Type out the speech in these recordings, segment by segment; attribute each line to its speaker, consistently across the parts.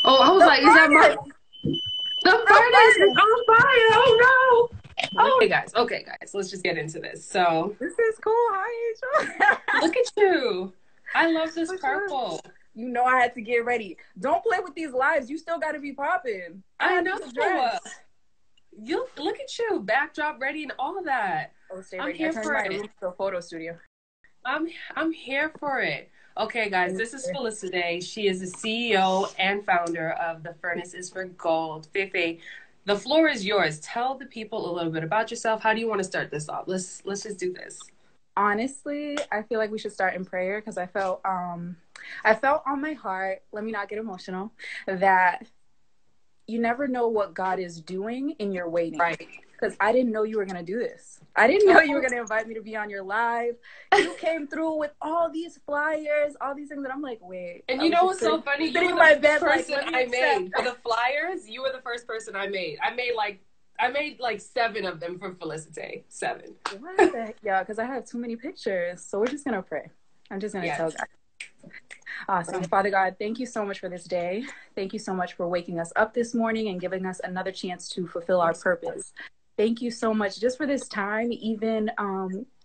Speaker 1: Oh, I was like, is that my the furnace is on fire? Oh no! Okay, guys, let's just get into this. So
Speaker 2: this is cool. Hi, Angel.
Speaker 1: Look at you. I love this purple.
Speaker 2: You know I had to get ready. Don't play with these lives. You still got to be popping.
Speaker 1: I know. You look at you, backdrop ready and all of that.
Speaker 2: Oh, stay ready. I'm here for it. To a photo studio.
Speaker 1: I'm here for it. Okay, guys, this is Felicite. She is the CEO and founder of The Furnace is for Gold. Fefe, the floor is yours. Tell the people a little bit about yourself. How do you want to start this off? Let's just do this.
Speaker 2: Honestly, I feel like we should start in prayer because I felt on my heart, let me not get emotional, that you never know what God is doing in your waiting.
Speaker 1: Right.
Speaker 2: Because I didn't know you were going to do this. I didn't know you were going to invite me to be on your live. You came through with all these flyers, all these things, and I'm like, wait.
Speaker 1: And you know what's so funny? You were the first person I made for the flyers. You were the first person I made. I made like 7 of them for Felicite. 7.
Speaker 2: What the heck? Yeah, because I have too many pictures. So we're just going to pray. I'm just going to tell God. Awesome. Father God, thank you so much for this day. Thank you so much for waking us up this morning and giving us another chance to fulfill our purpose. Thank you so much just for this time, even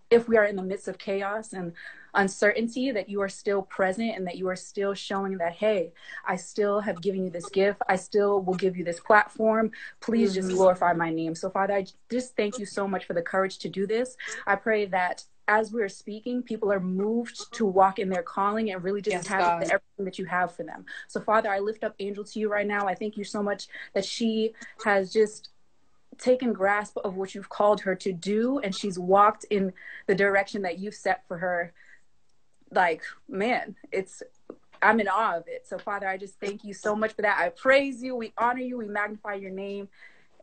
Speaker 2: if we are in the midst of chaos and uncertainty, that you are still present and that you are still showing that, hey, I still have given you this gift. I still will give you this platform. Please just glorify my name. So Father, I just thank you so much for the courage to do this. I pray that as we're speaking, people are moved to walk in their calling and really just have everything that you have for them. So Father, I lift up Angel to you right now. I thank you so much that she has just taken grasp of what you've called her to do, and she's walked in the direction that you've set for her. Like, man, I'm in awe of it. So Father, I just thank you so much for that. I praise you, we honor you, we magnify your name.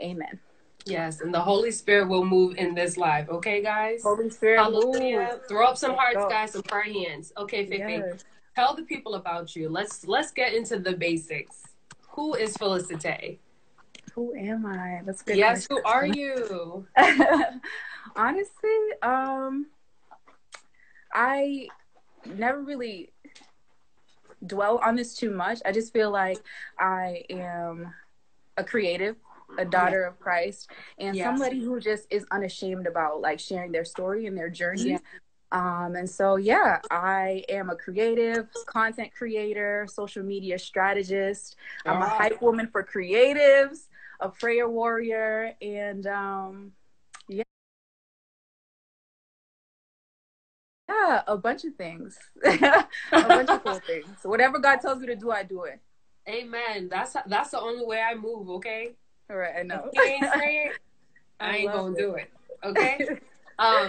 Speaker 2: Amen.
Speaker 1: Yes, and the Holy Spirit will move in this live. Okay, guys?
Speaker 2: Holy Spirit,
Speaker 1: hallelujah. Move. Throw up some hearts, guys, some prayer hands. Okay, Fefe, yes. Tell the people about you. Let's get into the basics. Who is Felicite?
Speaker 2: Who am I? That's good.
Speaker 1: Yes, who are you?
Speaker 2: Honestly, I never really dwell on this too much. I just feel like I am a creative, a daughter of Christ, and somebody who just is unashamed about like sharing their story and their journey. And so, yeah, I am a creative, content creator, social media strategist. I'm a hype woman for creatives, a prayer warrior, and a bunch of things. A bunch of cool things. So whatever God tells me to do, I do it.
Speaker 1: Amen. That's the only way I move, okay?
Speaker 2: All right, I know.
Speaker 1: If you ain't say it, I ain't gonna do it. Okay?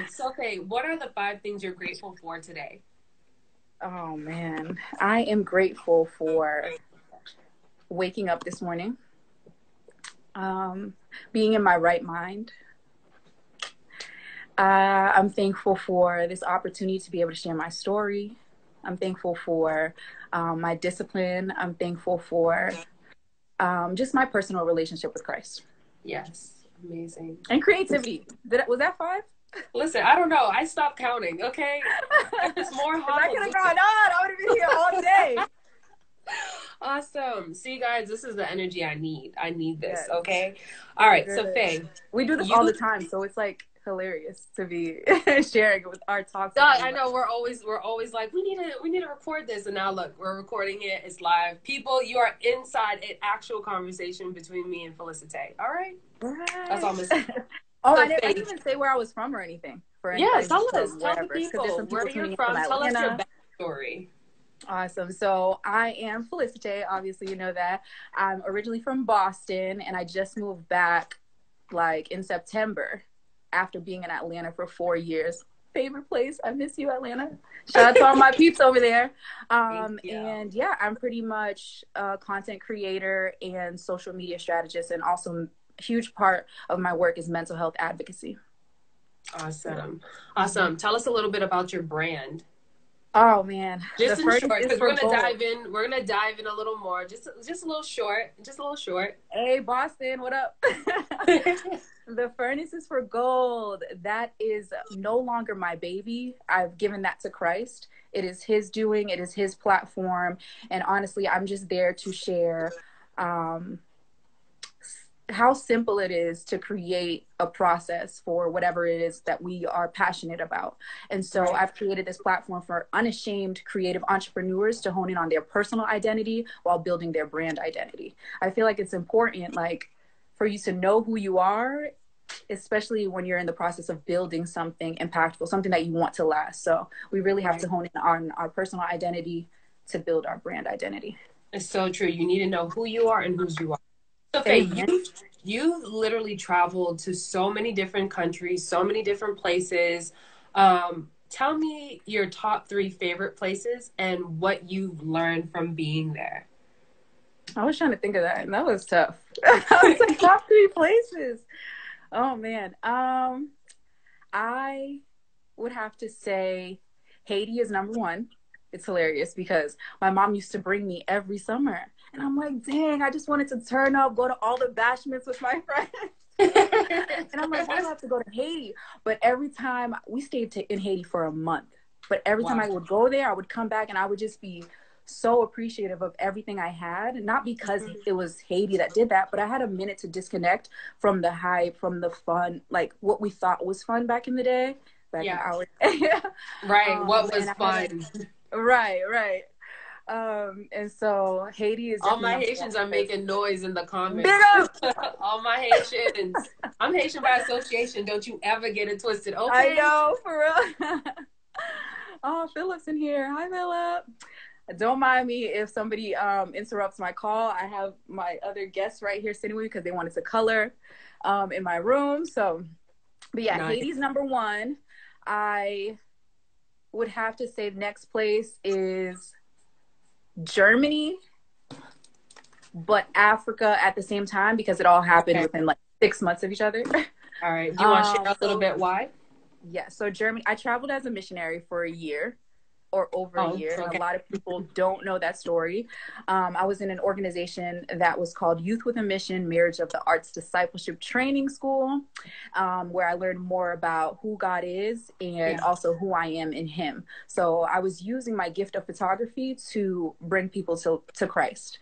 Speaker 1: So okay, what are the 5 things you're grateful for today?
Speaker 2: Oh man. I am grateful for waking up this morning. Being in my right mind. I'm thankful for this opportunity to be able to share my story. I'm thankful for my discipline. I'm thankful for just my personal relationship with Christ.
Speaker 1: Yes, amazing.
Speaker 2: And creativity. Was that 5?
Speaker 1: Listen, I don't know. I stopped counting. Okay, if it's more hot,
Speaker 2: I could have gone on. I would have been here all day.
Speaker 1: Awesome. See, guys, this is the energy I need. I need this. Yes. Okay. All right. So, Faye,
Speaker 2: we do this all the time, so it's like hilarious to be sharing with our talks.
Speaker 1: I know we're always like we need to record this, and now look, we're recording it. It's live. People, you are inside an actual conversation between me and Felicite. All right. That's all I'm saying.
Speaker 2: Oh, so I didn't even say where I was from or anything.
Speaker 1: Tell us. Tell the people where you're from. Tell us your backstory.
Speaker 2: Awesome. So I am Felicite. Obviously, you know that. I'm originally from Boston, and I just moved back like in September after being in Atlanta for 4 years. Favorite place. I miss you, Atlanta. Shout out to all my peeps over there. And yeah, I'm pretty much a content creator and social media strategist, and also a huge part of my work is mental health advocacy.
Speaker 1: Awesome. Tell us a little bit about your brand.
Speaker 2: Oh man, the
Speaker 1: Just in
Speaker 2: furnace
Speaker 1: short,
Speaker 2: is
Speaker 1: because
Speaker 2: for gold.
Speaker 1: we're gonna dive in a little more, just a little short, just a little short.
Speaker 2: Hey, Boston, what up? The furnace is for gold. That is no longer my baby. I've given that to Christ. It is his doing, it is his platform. And honestly, I'm just there to share um, how simple it is to create a process for whatever it is that we are passionate about. And so I've created this platform for unashamed creative entrepreneurs to hone in on their personal identity while building their brand identity. I feel like it's important, like, for you to know who you are, especially when you're in the process of building something impactful, something that you want to last. So we really have to hone in on our personal identity to build our brand identity.
Speaker 1: It's so true. You need to know who you are and whose you are. So Faye, you've literally traveled to so many different countries, so many different places. Tell me your top 3 favorite places and what you've learned from being there.
Speaker 2: I was trying to think of that, and that was tough. I was like, top 3 places. Oh man. I would have to say Haiti is number 1. It's hilarious because my mom used to bring me every summer. And I'm like, dang, I just wanted to turn up, go to all the bashments with my friends. And I'm like, why do I have to go to Haiti? But every time we stayed in Haiti for a month. But every time I would go there, I would come back and I would just be so appreciative of everything I had. Not because it was Haiti that did that, but I had a minute to disconnect from the hype, from the fun, like what we thought was fun back in the day. Back in our day.
Speaker 1: Right. What was fun?
Speaker 2: Right. And so Haiti is
Speaker 1: all my Haitians are making noise in the comments. All my Haitians. I'm Haitian by association. Don't you ever get it twisted. Okay.
Speaker 2: I know, for real. Oh, Philip's in here. Hi, Philip. Don't mind me if somebody interrupts my call. I have my other guests right here sitting with me because they wanted to color in my room. So, but yeah, nice. Haiti's number 1. I would have to say the next place is Germany, but Africa at the same time because it all happened within like 6 months of each other.
Speaker 1: All right. Do you want to share a little bit why?
Speaker 2: Yeah. So Germany, I traveled as a missionary for a year or over a year. And a lot of people don't know that story. I was in an organization that was called Youth with a Mission, Marriage of the Arts Discipleship Training School, where I learned more about who God is and also who I am in him. So I was using my gift of photography to bring people to Christ.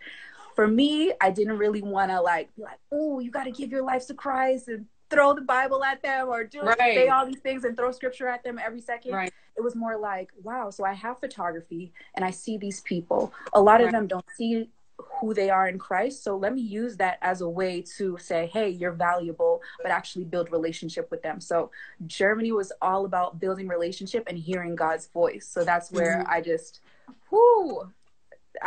Speaker 2: For me, I didn't really want to be like, oh, you got to give your life to Christ and throw the Bible at them or say all these things and throw scripture at them every second. It was more like, wow, so I have photography and I see these people. A lot of them don't see who they are in Christ. So let me use that as a way to say, hey, you're valuable, but actually build relationship with them. So Germany was all about building relationship and hearing God's voice. So that's where I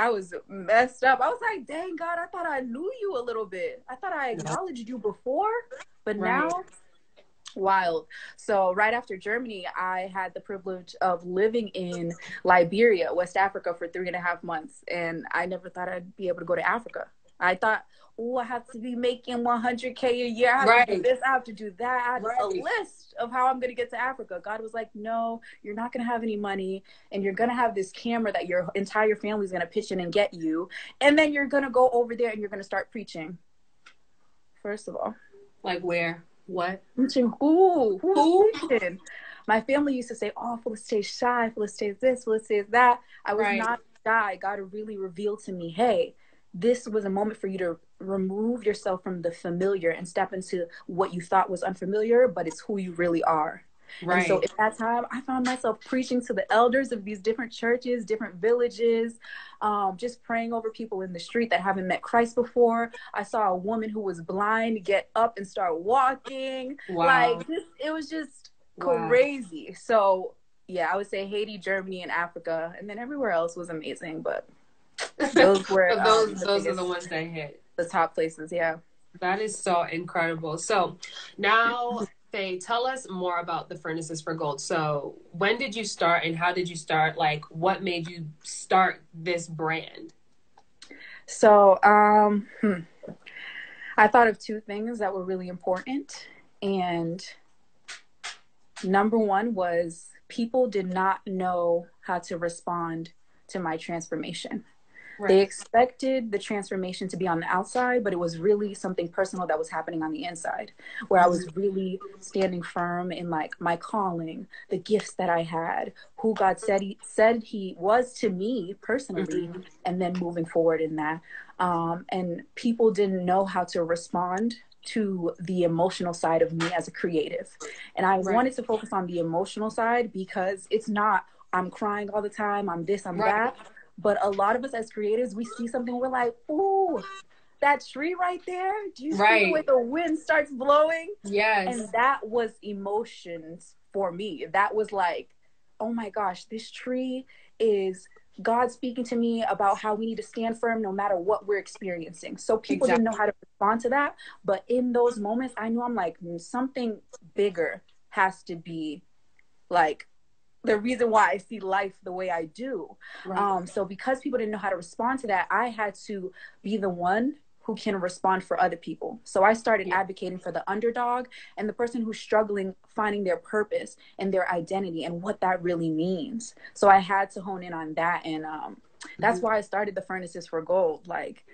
Speaker 2: was messed up. I was like, dang, God, I thought I knew you a little bit. I thought I acknowledged you before, but now, wild. So right after Germany, I had the privilege of living in Liberia, West Africa for 3.5 months. And I never thought I'd be able to go to Africa. I thought, I have to be making $100K a year. I have to do this. I have to do that. I had a list of how I'm going to get to Africa. God was like, no, you're not going to have any money. And you're going to have this camera that your entire family is going to pitch in and get you. And then you're going to go over there and you're going to start preaching. First of all.
Speaker 1: Like where? What?
Speaker 2: Preaching who's preaching? My family used to say, oh, Felicite's shy. Felicite's this, Felicite's that. I was not shy. God really revealed to me, hey, this was a moment for you to remove yourself from the familiar and step into what you thought was unfamiliar, but it's who you really are. And so at that time, I found myself preaching to the elders of these different churches, different villages, just praying over people in the street that haven't met Christ before. I saw a woman who was blind get up and start walking. It was just crazy. So yeah, I would say Haiti, Germany, and Africa, and then everywhere else was amazing, but those were
Speaker 1: those are the ones that hit
Speaker 2: the top places.
Speaker 1: That is so incredible. So now, Faye, tell us more about the Furnaces for Gold. So when did you start and how did you start? Like, what made you start this brand?
Speaker 2: So I thought of 2 things that were really important. And number 1 was people did not know how to respond to my transformation.
Speaker 1: Right.
Speaker 2: They expected the transformation to be on the outside, but it was really something personal that was happening on the inside, where I was really standing firm in like my calling, the gifts that I had, who God said he was to me personally, and then moving forward in that. And people didn't know how to respond to the emotional side of me as a creative. And I wanted to focus on the emotional side because it's not, I'm crying all the time, I'm this, I'm that. But a lot of us as creatives, we see something, we're like, ooh, that tree right there. Do you see the way the wind starts blowing?
Speaker 1: Yes.
Speaker 2: And that was emotions for me. That was like, oh my gosh, this tree is God speaking to me about how we need to stand firm no matter what we're experiencing. So people didn't know how to respond to that. But in those moments, I knew I'm like, something bigger has to be like the reason why I see life the way I do. So because people didn't know how to respond to that, I had to be the one who can respond for other people. So I started advocating for the underdog and the person who's struggling finding their purpose and their identity and what that really means. So I had to hone in on that. And that's why I started the Furnaces for Gold. Like,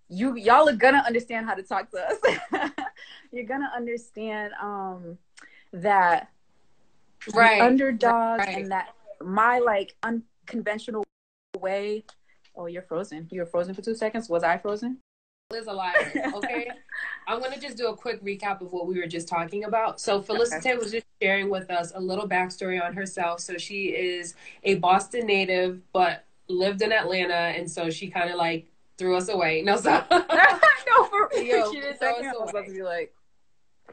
Speaker 2: y'all are gonna understand how to talk to us. You're gonna understand that the underdog and that my like unconventional way. Oh, you're frozen. You were frozen for 2 seconds. Was I frozen?
Speaker 1: Is a liar. Okay. I'm going to just do a quick recap of what we were just talking about. So Felicite was just sharing with us a little backstory on herself. So she is a Boston native, but lived in Atlanta. And so she kind of like threw us away. No, so
Speaker 2: no, for real. She didn't throw us away. I was about to be like,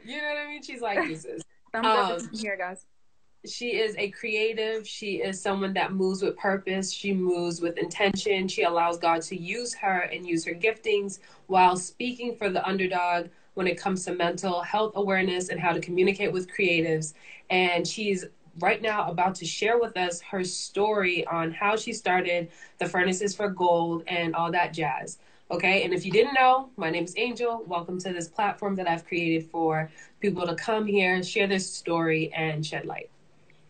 Speaker 1: you know what I mean? She's like, uses.
Speaker 2: Thumbs up here, guys.
Speaker 1: She is a creative. She is someone that moves with purpose. She moves with intention. She allows God to use her and use her giftings while speaking for the underdog when it comes to mental health awareness and how to communicate with creatives. And she's right now about to share with us her story on how she started the Furnaces for Gold and all that jazz. Okay, and if you didn't know, my name is Angel. Welcome to this platform that I've created for people to come here, share their story, and shed light.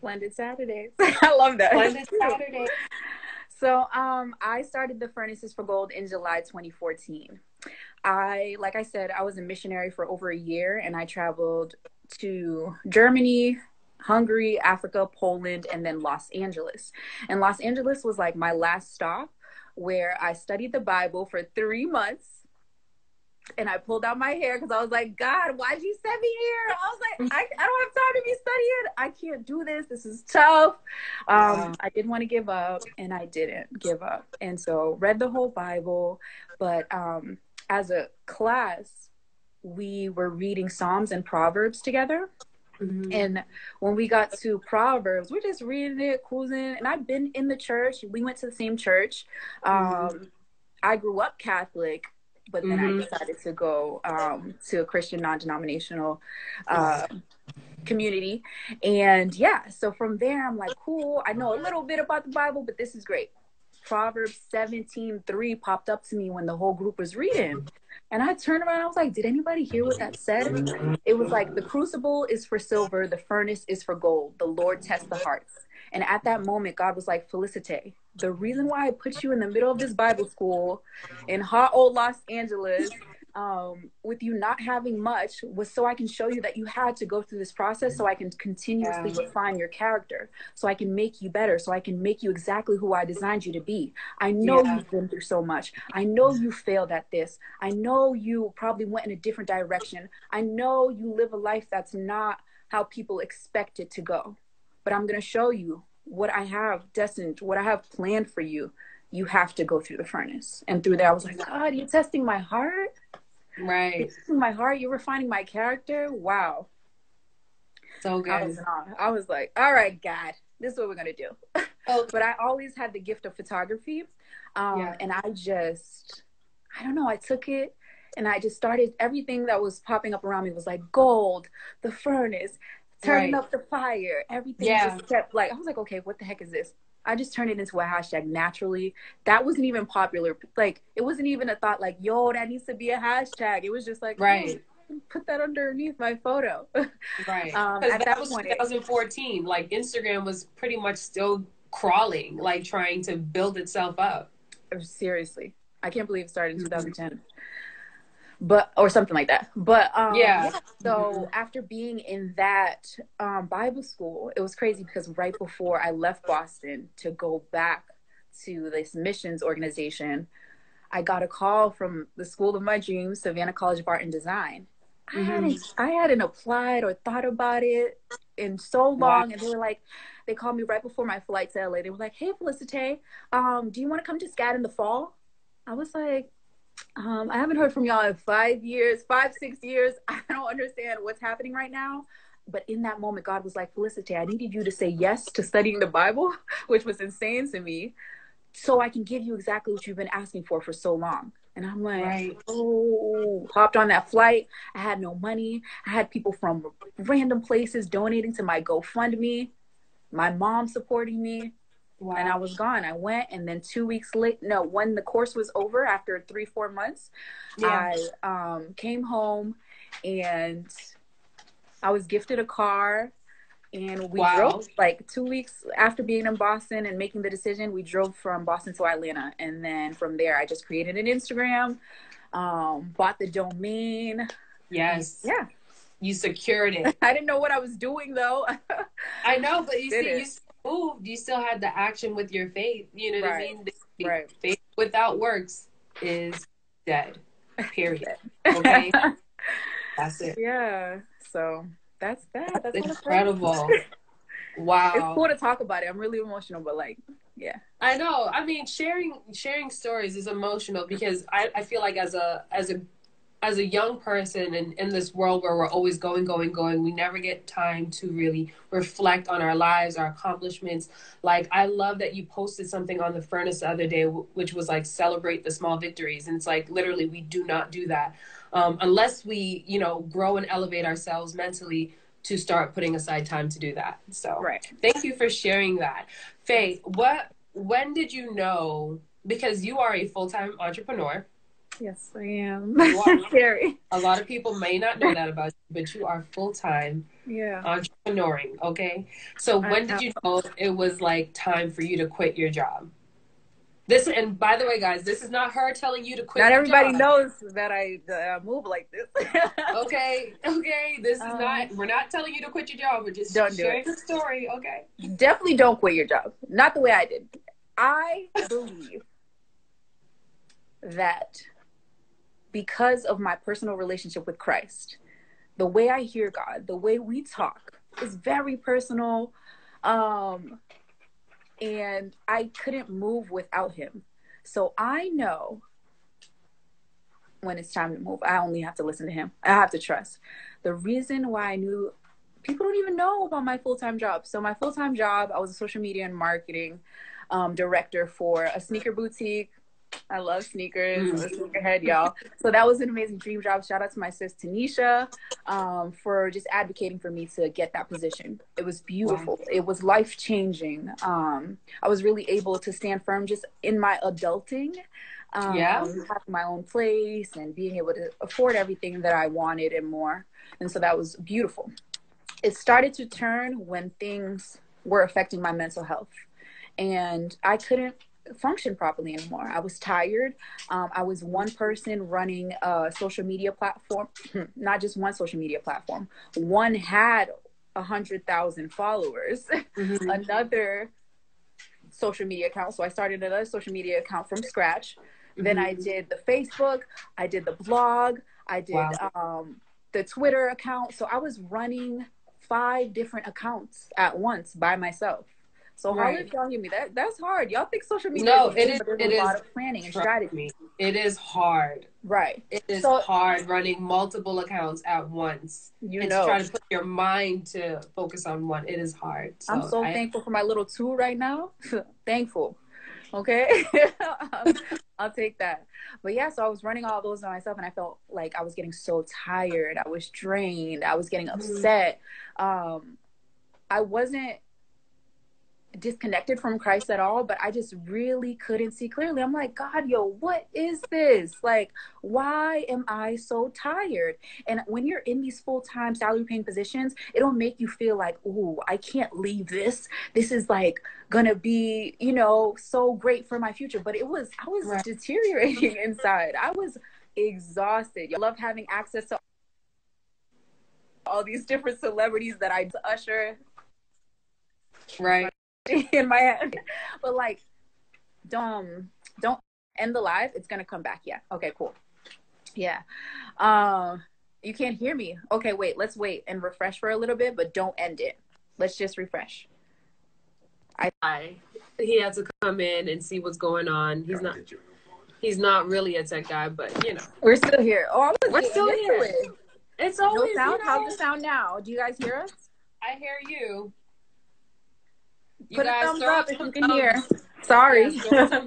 Speaker 2: Blended Saturdays. I love that.
Speaker 1: Blended Saturdays.
Speaker 2: So I started the Furnaces for Gold in July 2014. Like I said, I was a missionary for over a year, and I traveled to Germany, Hungary, Africa, Poland, and then Los Angeles. And Los Angeles was like my last stop, where I studied the Bible for 3 months. And I pulled out my hair because I was like, God, why'd you send me here? I was like, I don't have time to be studying. I can't do this. This is tough. I didn't want to give up, and I didn't give up. And so read the whole Bible. But as a class, we were reading Psalms and Proverbs together. And when we got to Proverbs, we're just reading it, cruising. And I've been in the church. We went to the same church. I grew up Catholic. But then I decided to go to a Christian non-denominational community. And yeah, so from there, I'm like, cool. I know a little bit about the Bible, but this is great. Proverbs 17:3 popped up to me when the whole group was reading. And I turned around, I was like, did anybody hear what that said? It was like, the crucible is for silver, the furnace is for gold. The Lord tests the hearts. And at that moment, God was like, Felicite, the reason why I put you in the middle of this Bible school in hot old Los Angeles, with you not having much, was so I can show you that you had to go through this process, so I can continuously refine your character, so I can make you better, so I can make you exactly who I designed you to be. I know you've been through so much. I know you failed at this. I know you probably went in a different direction. I know you live a life that's not how people expect it to go. But I'm going to show you what I have destined, what I have planned for you. You have to go through the furnace. And through that, I was like, God, you're testing my heart?
Speaker 1: Right.
Speaker 2: You're testing my heart? You're refining my character? Wow.
Speaker 1: So good.
Speaker 2: I was like, all right, God, this is what we're going to do. But I always had the gift of photography. And I don't know, I took it. And I just started, everything that was popping up around me was like gold, the furnace, turning up the fire, everything just kept like, I was like, okay, what the heck is this? I just turned it into a hashtag naturally. That wasn't even popular. Like, it wasn't even a thought like, yo, that needs to be a hashtag. It was just like, put that underneath my photo.
Speaker 1: Right. At that was point, 2014. Like, Instagram was pretty much still crawling, like trying to build itself up.
Speaker 2: Seriously. I can't believe it started in 2010. But, or something like that. But so after being in that Bible school, it was crazy because right before I left Boston to go back to this missions organization, I got a call from the school of my dreams, Savannah College of Art and Design. I hadn't applied or thought about it in so long. And they were like, they called me right before my flight to LA. They were like, hey, Felicite, do you want to come to SCAD in the fall? I was like, I haven't heard from y'all in 5 years, 6 years. I don't understand what's happening right now. But in that moment, God was like, Felicite, I needed you to say yes to studying the Bible, which was insane to me, so I can give you exactly what you've been asking for so long. And I'm like, oh, hopped on that flight. I had no money. I had people from random places donating to my GoFundMe, my mom supporting me. Wow. And I was gone. I went, and then 2 weeks later, when the course was over after 3-4 months, I came home, and I was gifted a car, and we drove like 2 weeks after being in Boston and making the decision. We drove from Boston to Atlanta, and then from there, I just created an Instagram, bought the domain.
Speaker 1: Yes.
Speaker 2: Yeah.
Speaker 1: You secured it.
Speaker 2: I didn't know what I was doing though.
Speaker 1: I know, but you see, you moved. You still had the action with your faith. You know what I mean?
Speaker 2: Right.
Speaker 1: Faith without works is dead. Period. Okay. That's it.
Speaker 2: Yeah. So that's that. That's
Speaker 1: incredible. Wow.
Speaker 2: It's cool to talk about it. I'm really emotional, but like, yeah.
Speaker 1: I know. I mean, sharing stories is emotional because I feel like as a young person in this world where we're always going, we never get time to really reflect on our lives, our accomplishments. Like, I love that you posted something on the Furnace the other day, which was like, celebrate the small victories. And it's like, literally, we do not do that unless we, grow and elevate ourselves mentally to start putting aside time to do that. So thank you for sharing that. Faye, when did you know, because you are a full-time entrepreneur.
Speaker 2: Yes, I am. Scary.
Speaker 1: A lot of people may not know that about you, but you are full-time entrepreneuring, okay? So when did you know it was like time for you to quit your job? And by the way, guys, this is not her telling you to quit your job.
Speaker 2: Not everybody knows that I move like this.
Speaker 1: Okay. This is not, we're not telling you to quit your job. We're just sharing the story, okay?
Speaker 2: Definitely don't quit your job. Not the way I did. I believe that because of my personal relationship with Christ, the way I hear God, the way we talk is very personal. And I couldn't move without him. So I know when it's time to move, I only have to listen to him. I have to trust. The reason why I knew, people don't even know about my full-time job. So my full-time job, I was a social media and marketing director for a sneaker boutique. I love sneakers. I'm a sneakerhead, y'all. So that was an amazing dream job. Shout out to my sis Tanisha for just advocating for me to get that position. It was beautiful. Wow. It was life-changing. I was really able to stand firm just in my adulting, having my own place and being able to afford everything that I wanted and more. And so that was beautiful. It started to turn when things were affecting my mental health. And I couldn't function properly anymore. I was tired. I was one person running a social media platform, not just one social media platform. One had 100,000 followers, another social media account. So I started another social media account from scratch. Then I did the Facebook, I did the blog, I did the Twitter account. So I was running 5 different accounts at once by myself. So how did y'all hear me? That's hard. Y'all think social media is but there's a lot of planning and strategy.
Speaker 1: It is hard.
Speaker 2: Right.
Speaker 1: It is hard running multiple accounts at once. To try to put your mind to focus on one. It is hard. So
Speaker 2: I'm so thankful for my little 2 right now. Thankful. Okay. I'll take that. But yeah, so I was running all those by myself and I felt like I was getting so tired. I was drained. I was getting upset. I wasn't disconnected from Christ at all, but I just really couldn't see clearly. I'm like, God, yo, what is this? Like, why am I so tired? And when you're in these full-time salary paying positions, it'll make you feel like, ooh, I can't leave this. This is like gonna be, you know, so great for my future. But I was
Speaker 1: Right.
Speaker 2: deteriorating inside. I was exhausted. I love having access to all these different celebrities that I usher
Speaker 1: Right.
Speaker 2: in my head, but like, don't end the live. It's gonna come back. Yeah. Okay. Cool. Yeah. You can't hear me. Okay. Wait. Let's wait and refresh for a little bit, but don't end it. Let's just refresh.
Speaker 1: He had to come in and see what's going on. He's not really a tech guy, but you know,
Speaker 2: we're still here. Oh,
Speaker 1: we're still here. It's always
Speaker 2: no sound.
Speaker 1: You know,
Speaker 2: how's the sound now? Do you guys hear us?
Speaker 1: I hear you.
Speaker 2: Put a thumbs up if you can hear. Sorry.
Speaker 1: Yeah,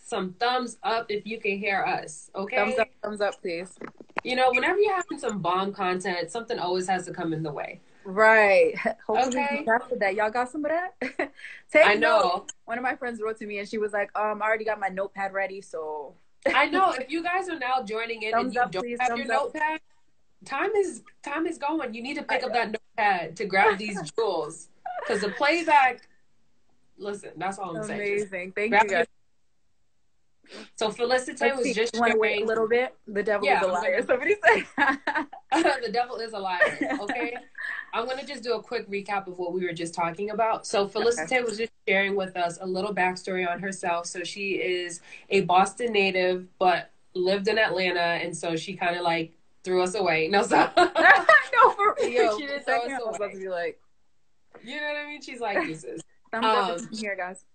Speaker 1: some thumbs up if you can hear us. Okay.
Speaker 2: Thumbs up, please.
Speaker 1: You know, whenever you're having some bomb content, something always has to come in the way.
Speaker 2: Right. Hopefully after that, y'all got some of that. I know. Note. One of my friends wrote to me and she was like, I already got my notepad ready, so.
Speaker 1: I know. If you guys are now joining in and you don't have your notepad, time is going. You need to pick up that notepad to grab these jewels. Because the playback, listen, that's all I'm saying.
Speaker 2: Amazing. Thank you, guys.
Speaker 1: So Felicite was just
Speaker 2: sharing. Wait a little bit. The devil is a liar. Somebody said.
Speaker 1: The devil is a liar. Okay. I'm going to just do a quick recap of what we were just talking about. So Felicite was just sharing with us a little backstory on herself. So she is a Boston native, but lived in Atlanta. And so she kind of like threw us away. No, so.
Speaker 2: No, for real. She didn't throw us away. I was about to be like.
Speaker 1: You know what I mean? She's like, Jesus.
Speaker 2: Thumbs up here, guys.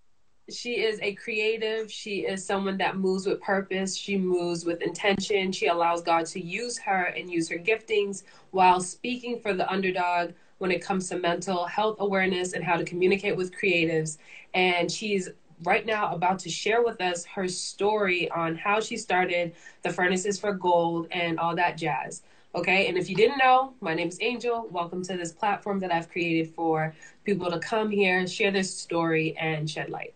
Speaker 1: She is a creative. She is someone that moves with purpose. She moves with intention. She allows God to use her and use her giftings while speaking for the underdog when it comes to mental health awareness and how to communicate with creatives. And she's right now about to share with us her story on how she started the Furnace is for Gold and all that jazz. Okay, and if you didn't know, my name is Angel. Welcome to this platform that I've created for people to come here, share their story, and shed light.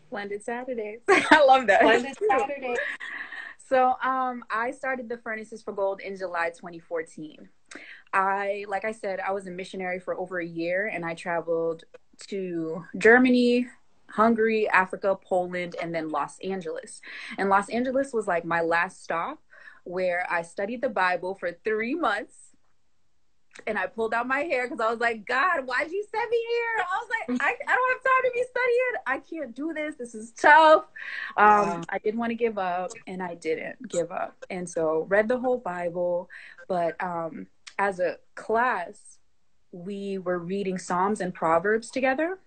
Speaker 2: Blended Saturdays. I love that.
Speaker 1: Blended Saturdays.
Speaker 2: So I started the Furnace is for Gold in July 2014. Like I said, I was a missionary for over a year, and I traveled to Germany, Hungary, Africa, Poland, and then Los Angeles. And Los Angeles was like my last stop, where I studied the Bible for 3 months, and I pulled out my hair because I was like, God, why'd you send me here? I was like, I don't have time to be studying. I can't do this. This is tough. I didn't want to give up, and I didn't give up. And so read the whole Bible. But as a class, we were reading Psalms and Proverbs together.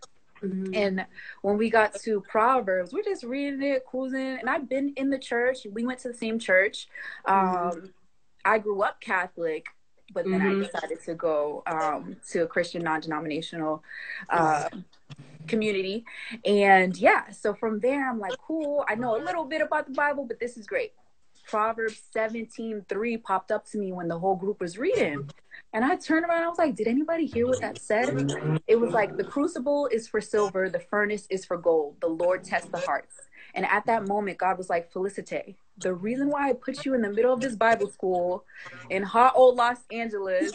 Speaker 2: Mm-hmm. And when we got to Proverbs, we're just reading it, cruising. And I've been in the church. We went to the same church. I grew up Catholic, but then I decided to go to a Christian non-denominational community. And yeah, so from there, I'm like, cool. I know a little bit about the Bible, but this is great. Proverbs 17:3 popped up to me when the whole group was reading. And I turned around, I was like, did anybody hear what that said? It was like, the crucible is for silver, the furnace is for gold. The Lord tests the hearts. And at that moment, God was like, Felicite, the reason why I put you in the middle of this Bible school in hot old Los Angeles,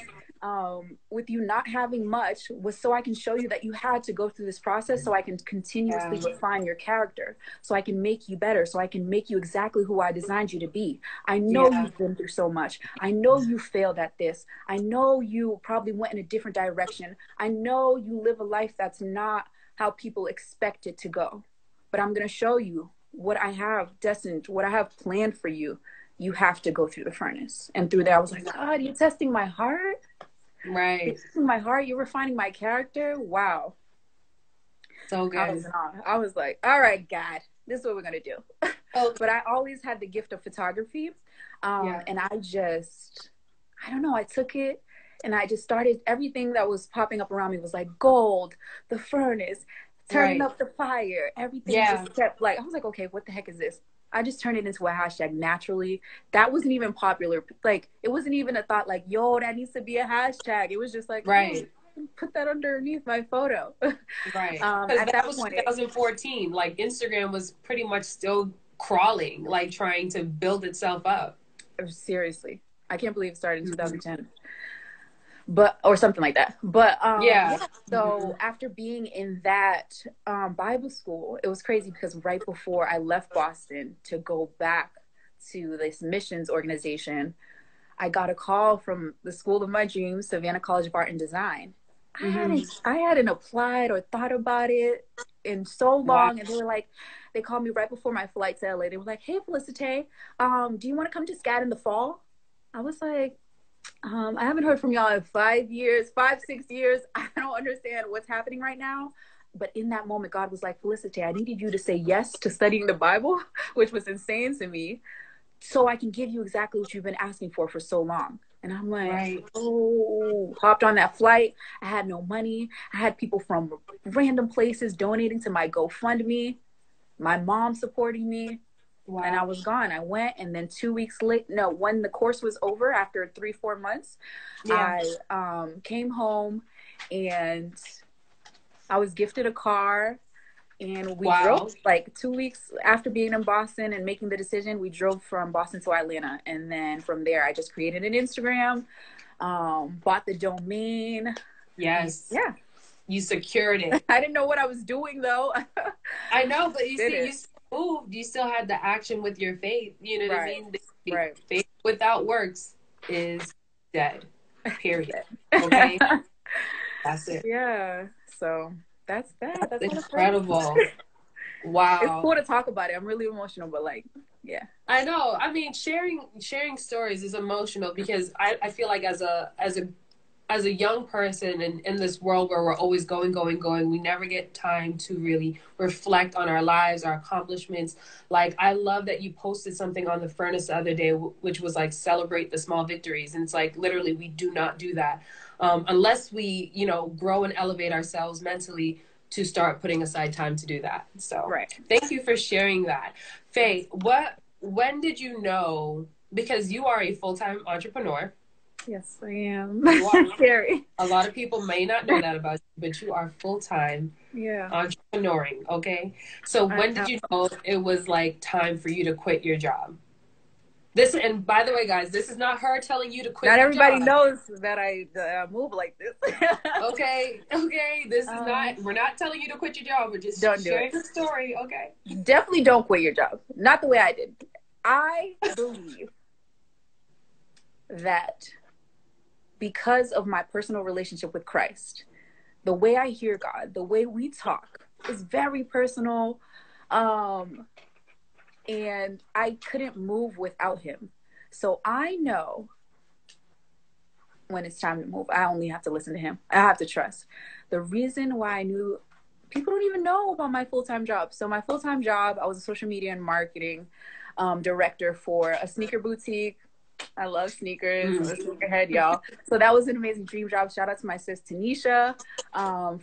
Speaker 2: with you not having much, was so I can show you that you had to go through this process, so I can continuously refine your character, so I can make you better, so I can make you exactly who I designed you to be. I know you've been through so much. I know you failed at this. I know you probably went in a different direction. I know you live a life that's not how people expect it to go. But I'm going to show you what I have destined, what I have planned for you. You have to go through the furnace. And through there, I was like, God, you're testing my heart?
Speaker 1: Right.
Speaker 2: You're testing my heart? You're refining my character? Wow.
Speaker 1: So good.
Speaker 2: I was like, all right, God, this is what we're going to do. But I always had the gift of photography. And I don't know, I took it and I just started, everything that was popping up around me was like gold, the furnace, turning up the fire, everything just kept like, I was like, okay, what the heck is this? I just turned it into a hashtag naturally. That wasn't even popular. Like, it wasn't even a thought like, yo, that needs to be a hashtag. It was just like, put that underneath my photo.
Speaker 1: Right. Because
Speaker 2: At
Speaker 1: that
Speaker 2: that
Speaker 1: was
Speaker 2: point,
Speaker 1: 2014. Like Instagram was pretty much still crawling, like trying to build itself up.
Speaker 2: seriously, I can't believe it started in 2010. But or something like that. But
Speaker 1: Yeah.
Speaker 2: so after being in that Bible school, it was crazy because right before I left Boston to go back to this missions organization, I got a call from the school of my dreams, Savannah College of Art and Design. I hadn't applied or thought about it in so long.
Speaker 1: Wow.
Speaker 2: And they called me right before my flight to LA. They were like, "Hey, Felicite, do you want to come to SCAD in the fall?" I was like, I haven't heard from y'all in 6 years. I don't understand what's happening right now. But in that moment, God was like, Felicite, I needed you to say yes to studying the Bible, which was insane to me, so I can give you exactly what you've been asking for so long. And I'm like,
Speaker 1: Right.
Speaker 2: oh, hopped on that flight. I had no money. I had people from random places donating to my GoFundMe, my mom supporting me.
Speaker 1: Wow.
Speaker 2: And I was gone. I went, and then 2 weeks later, no, when the course was over, after 3-4 months,
Speaker 1: Yeah.
Speaker 2: I came home, and I was gifted a car, and we drove, like 2 weeks after being in Boston and making the decision, we drove from Boston to Atlanta. And then from there, I just created an Instagram, bought the domain.
Speaker 1: Yes.
Speaker 2: Yeah.
Speaker 1: You secured it.
Speaker 2: I didn't know what I was doing, though.
Speaker 1: I know, but you see, you moved. You still had the action with your faith. You know what I mean?
Speaker 2: Right.
Speaker 1: Faith without works is dead. Period. Okay? That's it.
Speaker 2: Yeah. So that's that. That's
Speaker 1: incredible. Wow.
Speaker 2: It's cool to talk about it. I'm really emotional, but like, yeah.
Speaker 1: I know. I mean, sharing stories is emotional because I feel like as a young person in this world where we're always going, we never get time to really reflect on our lives, our accomplishments. Like, I love that you posted something on the Furnace the other day, which was like, celebrate the small victories. And it's like, literally, we do not do that unless we, grow and elevate ourselves mentally to start putting aside time to do that. So Thank you for sharing that. Faye, when did you know, because you are a full-time entrepreneur.
Speaker 2: Yes, I am. Scary.
Speaker 1: A lot of people may not know that about you, but you are full-time entrepreneuring, okay? So when did you know it was like time for you to quit your job? And by the way, guys, this is not her telling you to quit
Speaker 2: your job. Not everybody knows that I move like this.
Speaker 1: Okay. This is we're not telling you to quit your job. We're just sharing the story, okay?
Speaker 2: Definitely don't quit your job. Not the way I did. I believe that because of my personal relationship with Christ, the way I hear God, the way we talk is very personal. And I couldn't move without him. So I know when it's time to move, I only have to listen to him. I have to trust. The reason why I knew, people don't even know about my full-time job. So my full-time job, I was a social media and marketing director for a sneaker boutique. I love sneakers. I'm a sneakerhead, y'all. So that was an amazing dream job. Shout out to my sis Tanisha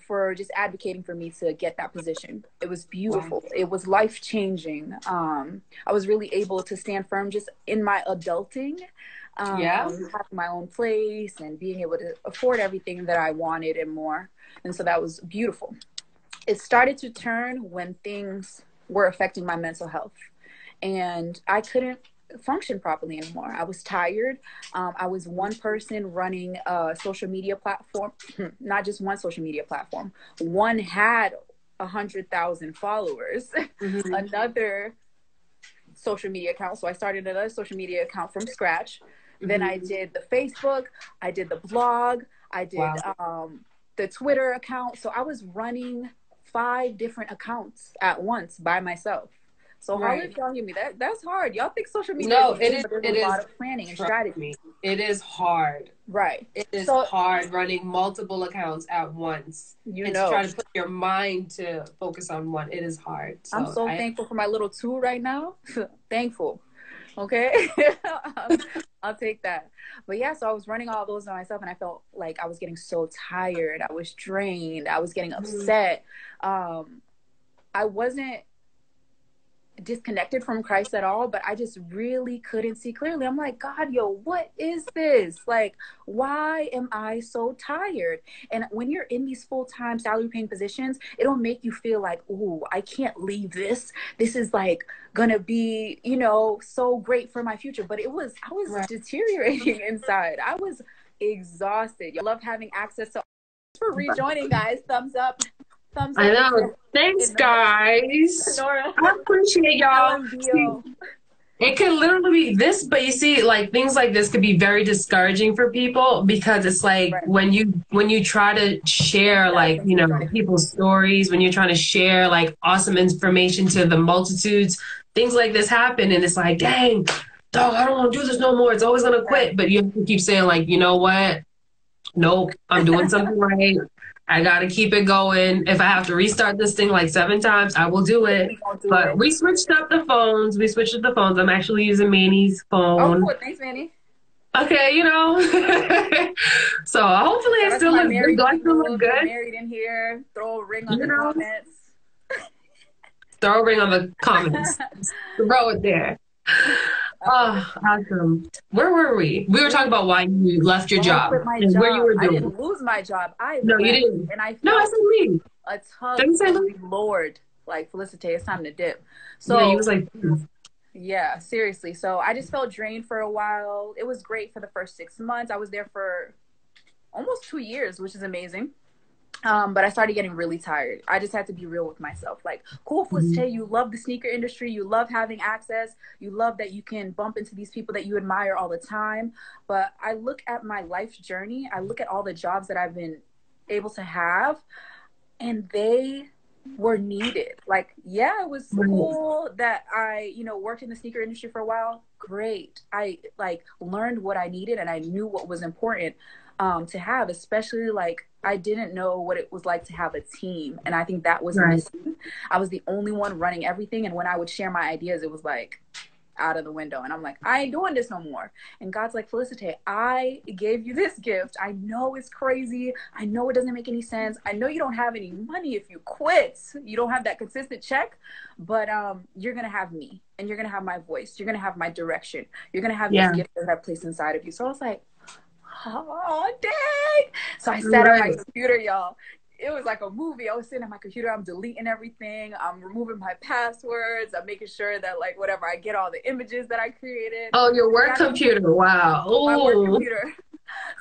Speaker 2: for just advocating for me to get that position. It was beautiful. Wow. It was life-changing. I was really able to stand firm just in my adulting, having my own place and being able to afford everything that I wanted and more. And so that was beautiful. It started to turn when things were affecting my mental health. And I couldn't function properly anymore. I was tired. I was one person running a social media platform, not just one social media platform. One had 100,000 followers. Another social media account. So I started another social media account from scratch. Then I did the Facebook. I did the blog. I did the Twitter account. So I was running 5 different accounts at once by myself. So how did y'all hear me? That's hard. Y'all think social media is a lot of planning and strategy.
Speaker 1: It is hard.
Speaker 2: Right.
Speaker 1: It is hard running multiple accounts at once. To try to put your mind to focus on one. It is hard. So
Speaker 2: I'm so thankful for my little tool right now. Thankful. Okay. I'll take that. But yeah, so I was running all those by myself and I felt like I was getting so tired. I was drained. I was getting upset. I wasn't disconnected from Christ at all, but I just really couldn't see clearly. I'm like, God, yo, what is this? Like, why am I so tired? And when you're in these full-time salary paying positions, it'll make you feel like, oh, I can't leave this. This is like gonna be, you know, so great for my future. But I was deteriorating inside. I was exhausted. I love having access to for rejoining, guys. Thumbs up. Thumbs up.
Speaker 1: I know. Thanks, guys.
Speaker 2: Nora.
Speaker 1: I appreciate y'all. It can literally be this, but you see, like things like this could be very discouraging for people because it's like when you try to share like, you know, people's stories, when you're trying to share like awesome information to the multitudes, things like this happen, and it's like, dang, dog, I don't want to do this no more. It's always gonna quit. But you have to keep saying like, you know what? Nope, I'm doing something right. I got to keep it going. If I have to restart this thing like 7 times, I will do it. We switched up the phones. I'm actually using Manny's phone.
Speaker 2: Oh, cool. Thanks, Manny.
Speaker 1: Okay, you know. So hopefully it still looks good. Do I still look good?
Speaker 2: Married in here. Throw a ring on the comments.
Speaker 1: Throw a ring on the comments. Throw it there. Oh, awesome. Where were we? We were talking about why you left your job. And where you were doing.
Speaker 2: I didn't lose my job.
Speaker 1: No, you didn't.
Speaker 2: And I
Speaker 1: said me.
Speaker 2: A tug from the Lord. Like, Felicite, it's time to dip. So
Speaker 1: yeah, he was like,
Speaker 2: yeah, seriously. So I just felt drained for a while. It was great for the first 6 months. I was there for almost 2 years, which is amazing. But I started getting really tired. I just had to be real with myself. Like, cool, Felicite, you love the sneaker industry. You love having access. You love that you can bump into these people that you admire all the time. But I look at my life journey. I look at all the jobs that I've been able to have, and they were needed. Like, yeah, it was cool that I, you know, worked in the sneaker industry for a while. Great. I like learned what I needed, and I knew what was important to have, especially like I didn't know what it was like to have a team. And I think that was missing. I was the only one running everything. And when I would share my ideas, it was like out of the window. And I'm like, I ain't doing this no more. And God's like, Felicite, I gave you this gift. I know it's crazy. I know it doesn't make any sense. I know you don't have any money if you quit. You don't have that consistent check, but you're going to have me, and you're going to have my voice. You're going to have my direction. You're going to have this gift that I placed inside of you. So I was like, oh, dang. So I sat at my computer, y'all. It was like a movie. I was sitting at my computer. I'm deleting everything. I'm removing my passwords. I'm making sure that, like, whatever, I get all the images that I created.
Speaker 1: Oh, your work computer. Wow. Ooh.
Speaker 2: My work computer.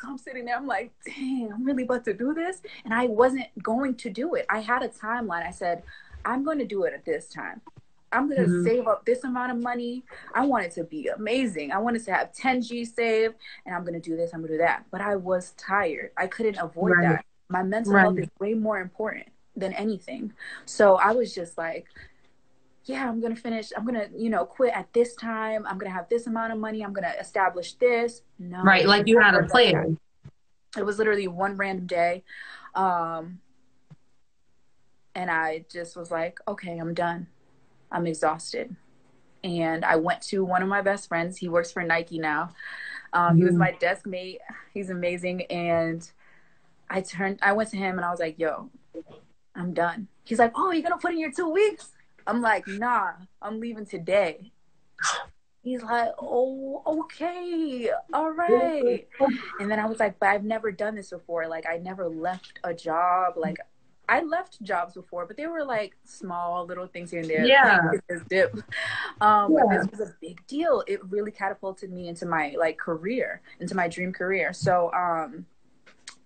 Speaker 2: So I'm sitting there. I'm like, dang, I'm really about to do this. And I wasn't going to do it. I had a timeline. I said, I'm going to do it at this time. I'm going to save up this amount of money. I want it to be amazing. I wanted to have 10 G saved, and I'm going to do this. I'm going to do that. But I was tired. I couldn't avoid that. My mental health is way more important than anything. So I was just like, yeah, I'm going to finish. I'm going to, you know, quit at this time. I'm going to have this amount of money. I'm going to establish this. No.
Speaker 1: Right. Like you had a plan.
Speaker 2: It was literally one random day. And I just was like, okay, I'm done. I'm exhausted. And I went to one of my best friends. He works for Nike now. He was my desk mate. He's amazing. And I went to him and I was like, yo, I'm done. He's like, oh, you're going to put in your 2 weeks? I'm like, nah, I'm leaving today. He's like, oh, okay. All right. And then I was like, but I've never done this before. Like, I never left a job. Like, I left jobs before, but they were like small little things here and there.
Speaker 1: Yeah.
Speaker 2: Dip. But this was a big deal. It really catapulted me into my like career, into my dream career. So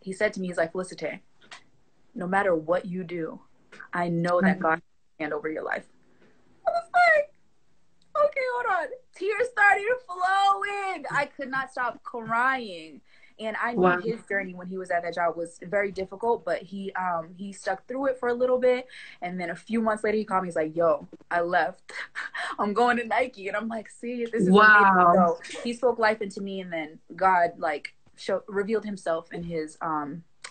Speaker 2: he said to me, he's like, Felicite, no matter what you do, I know that God has a hand over your life. I was like, okay, hold on. Tears started flowing. I could not stop crying. And I knew his journey when he was at that job was very difficult, but he stuck through it for a little bit. And then a few months later, he called me. He's like, yo, I left. I'm going to Nike. And I'm like, see, this is amazing. So he spoke life into me. And then God like revealed himself in his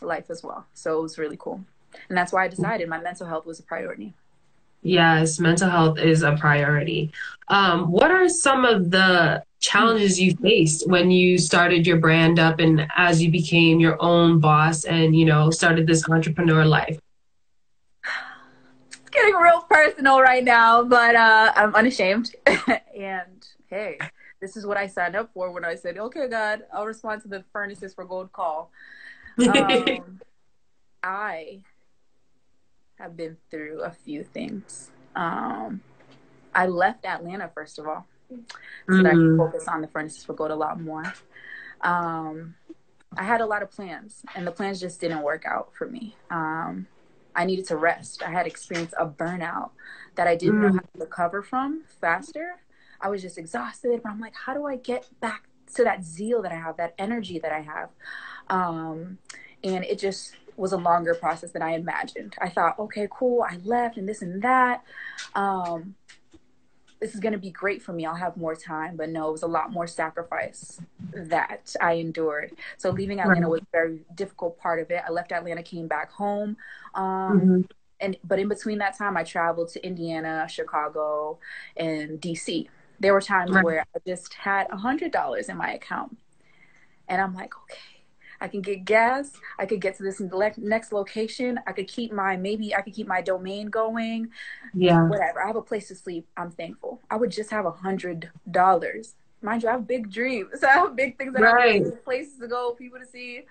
Speaker 2: life as well. So it was really cool. And that's why I decided my mental health was a priority.
Speaker 1: Yes, mental health is a priority. What are some of the challenges you faced when you started your brand up and as you became your own boss and, you know, started this entrepreneur life?
Speaker 2: It's getting real personal right now, but I'm unashamed. And hey, this is what I signed up for when I said, okay, God, I'll respond to the Furnaces for Gold call. I have been through a few things. I left Atlanta, first of all, so that I can focus on the Furnaces for Gold a lot more. I had a lot of plans, and the plans just didn't work out for me. I needed to rest. I had experienced a burnout that I didn't know how to recover from faster. I was just exhausted, but I'm like, how do I get back to that zeal that I have, that energy that I have? And it just was a longer process than I imagined. I thought, okay, cool, I left and this and that. This is going to be great for me. I'll have more time. But no, it was a lot more sacrifice that I endured. So leaving Atlanta was a very difficult part of it. I left Atlanta, came back home. But in between that time, I traveled to Indiana, Chicago, and DC. There were times where I just had $100 in my account. And I'm like, okay, I can get gas. I could get to this next location. I could keep my domain going. Yeah. Whatever. I have a place to sleep. I'm thankful. I would just have $100. Mind you, I have big dreams. I have big things that I want, places to go, people to see,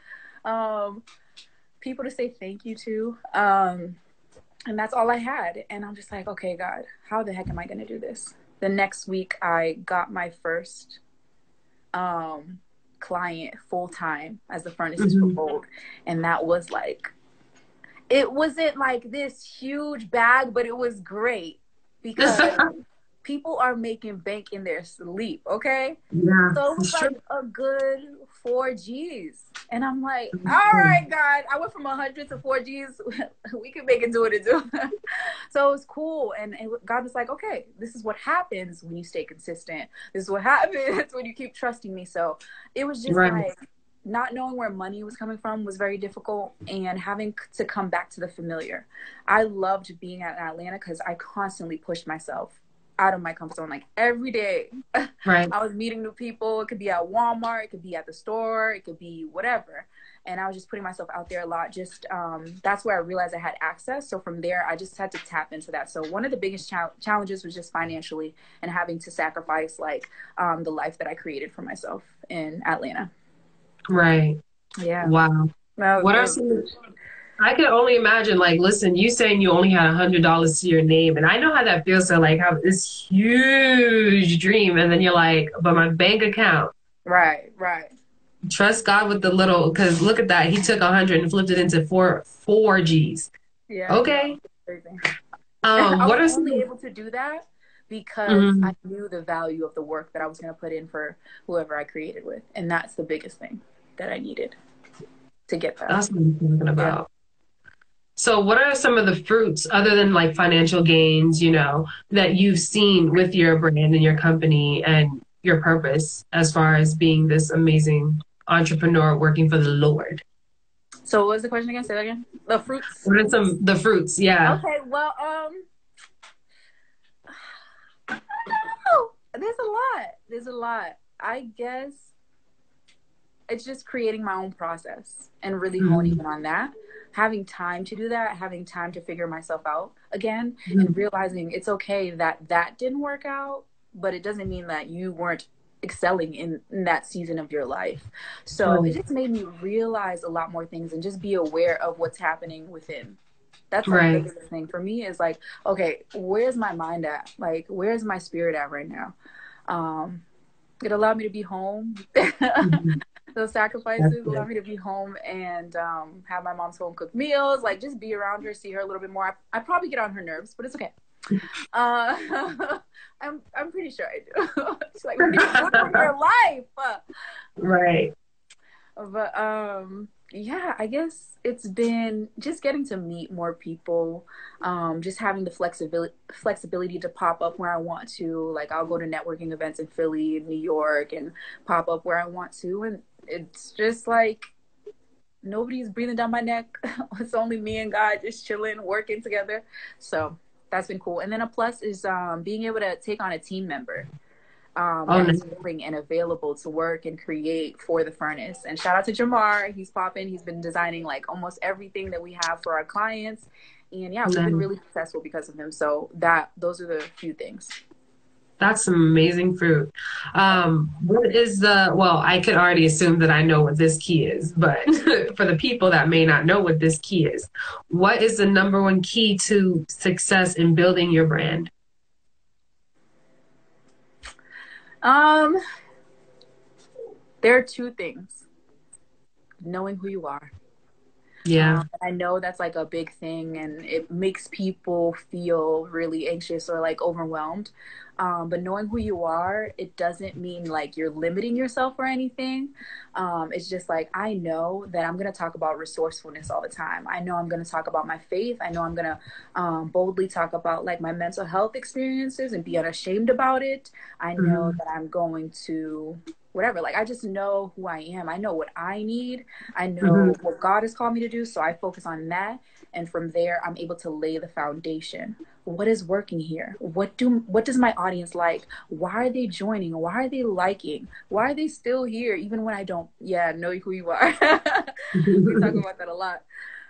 Speaker 2: people to say thank you to. And that's all I had. And I'm just like, okay, God, how the heck am I going to do this? The next week I got my first, client full-time as the Furnaces for Gold, and that was like, it wasn't like this huge bag, but it was great because people are making bank in their sleep. Okay, so it was like a good 4 G's, and I'm like, all right, God, I went from 100 to 4 G's. We can make it do what it do. So it was cool, and God was like, okay, this is what happens when you stay consistent. This is what happens when you keep trusting me. So it was just like, not knowing where money was coming from was very difficult, and having to come back to the familiar. I loved being at Atlanta because I constantly pushed myself out of my comfort zone, like every day. I was meeting new people. It could be at Walmart, it could be at the store, it could be whatever. And I was just putting myself out there a lot. Just that's where I realized I had access. So from there, I just had to tap into that. So one of the biggest challenges was just financially, and having to sacrifice like the life that I created for myself in Atlanta. Yeah.
Speaker 1: Wow. What are some? I can only imagine, like, listen, you saying you only had $100 to your name, and I know how that feels to like have this huge dream, and then you're like, but my bank account. Right. Trust God with the little, because look at that, he took 100 and flipped it into four G's. Yeah. Okay.
Speaker 2: I was only able to do that because I knew the value of the work that I was going to put in for whoever I created with, and that's the biggest thing that I needed to get that.
Speaker 1: That's what I'm talking about. Yeah. So what are some of the fruits, other than like financial gains, you know, that you've seen with your brand and your company and your purpose as far as being this amazing entrepreneur working for the Lord?
Speaker 2: So what was the question again? Say that again. The fruits?
Speaker 1: What are the fruits? Yeah.
Speaker 2: Okay, well, I don't know. There's a lot. I guess it's just creating my own process and really honing in on that. Having time to do that, having time to figure myself out again, and realizing it's okay that didn't work out, but it doesn't mean that you weren't excelling in that season of your life. So it just made me realize a lot more things and just be aware of what's happening within. That's like the biggest thing for me is like, okay, where's my mind at? Like, where's my spirit at right now? It allowed me to be home. Those sacrifices allowed me to be home and have my mom's home cooked meals, like just be around her, see her a little bit more. I probably get on her nerves, but it's okay. I'm pretty sure I do. She's like, what are you doing with your life?
Speaker 1: Right.
Speaker 2: But yeah, I guess it's been just getting to meet more people, just having the flexibility to pop up where I want to. Like I'll go to networking events in Philly, New York, and pop up where I want to. And it's just like nobody's breathing down my neck. It's only me and God just chilling, working together. So that's been cool. And then a plus is being able to take on a team member. That's willing and available to work and create for the Furnace. And shout out to Jamar. He's popping. He's been designing like almost everything that we have for our clients. And yeah, we've been really successful because of him. So those are the few things.
Speaker 1: That's some amazing fruit. What is well, I could already assume that I know what this key is, but for the people that may not know what this key is, what is the number one key to success in building your brand?
Speaker 2: There are two things. Knowing who you are.
Speaker 1: Yeah.
Speaker 2: I know that's like a big thing and it makes people feel really anxious or like overwhelmed. But knowing who you are, it doesn't mean like you're limiting yourself or anything. It's just like, I know that I'm going to talk about resourcefulness all the time. I know I'm going to talk about my faith. I know I'm going to boldly talk about like my mental health experiences and be unashamed about it. I know that I'm going to whatever, like I just know who I am. I know what I need. I know what God has called me to do. So I focus on that. And from there, I'm able to lay the foundation. What is working here? What does my audience like? Why are they joining? Why are they liking? Why are they still here? Even when I don't, know who you are. We talk about that a lot.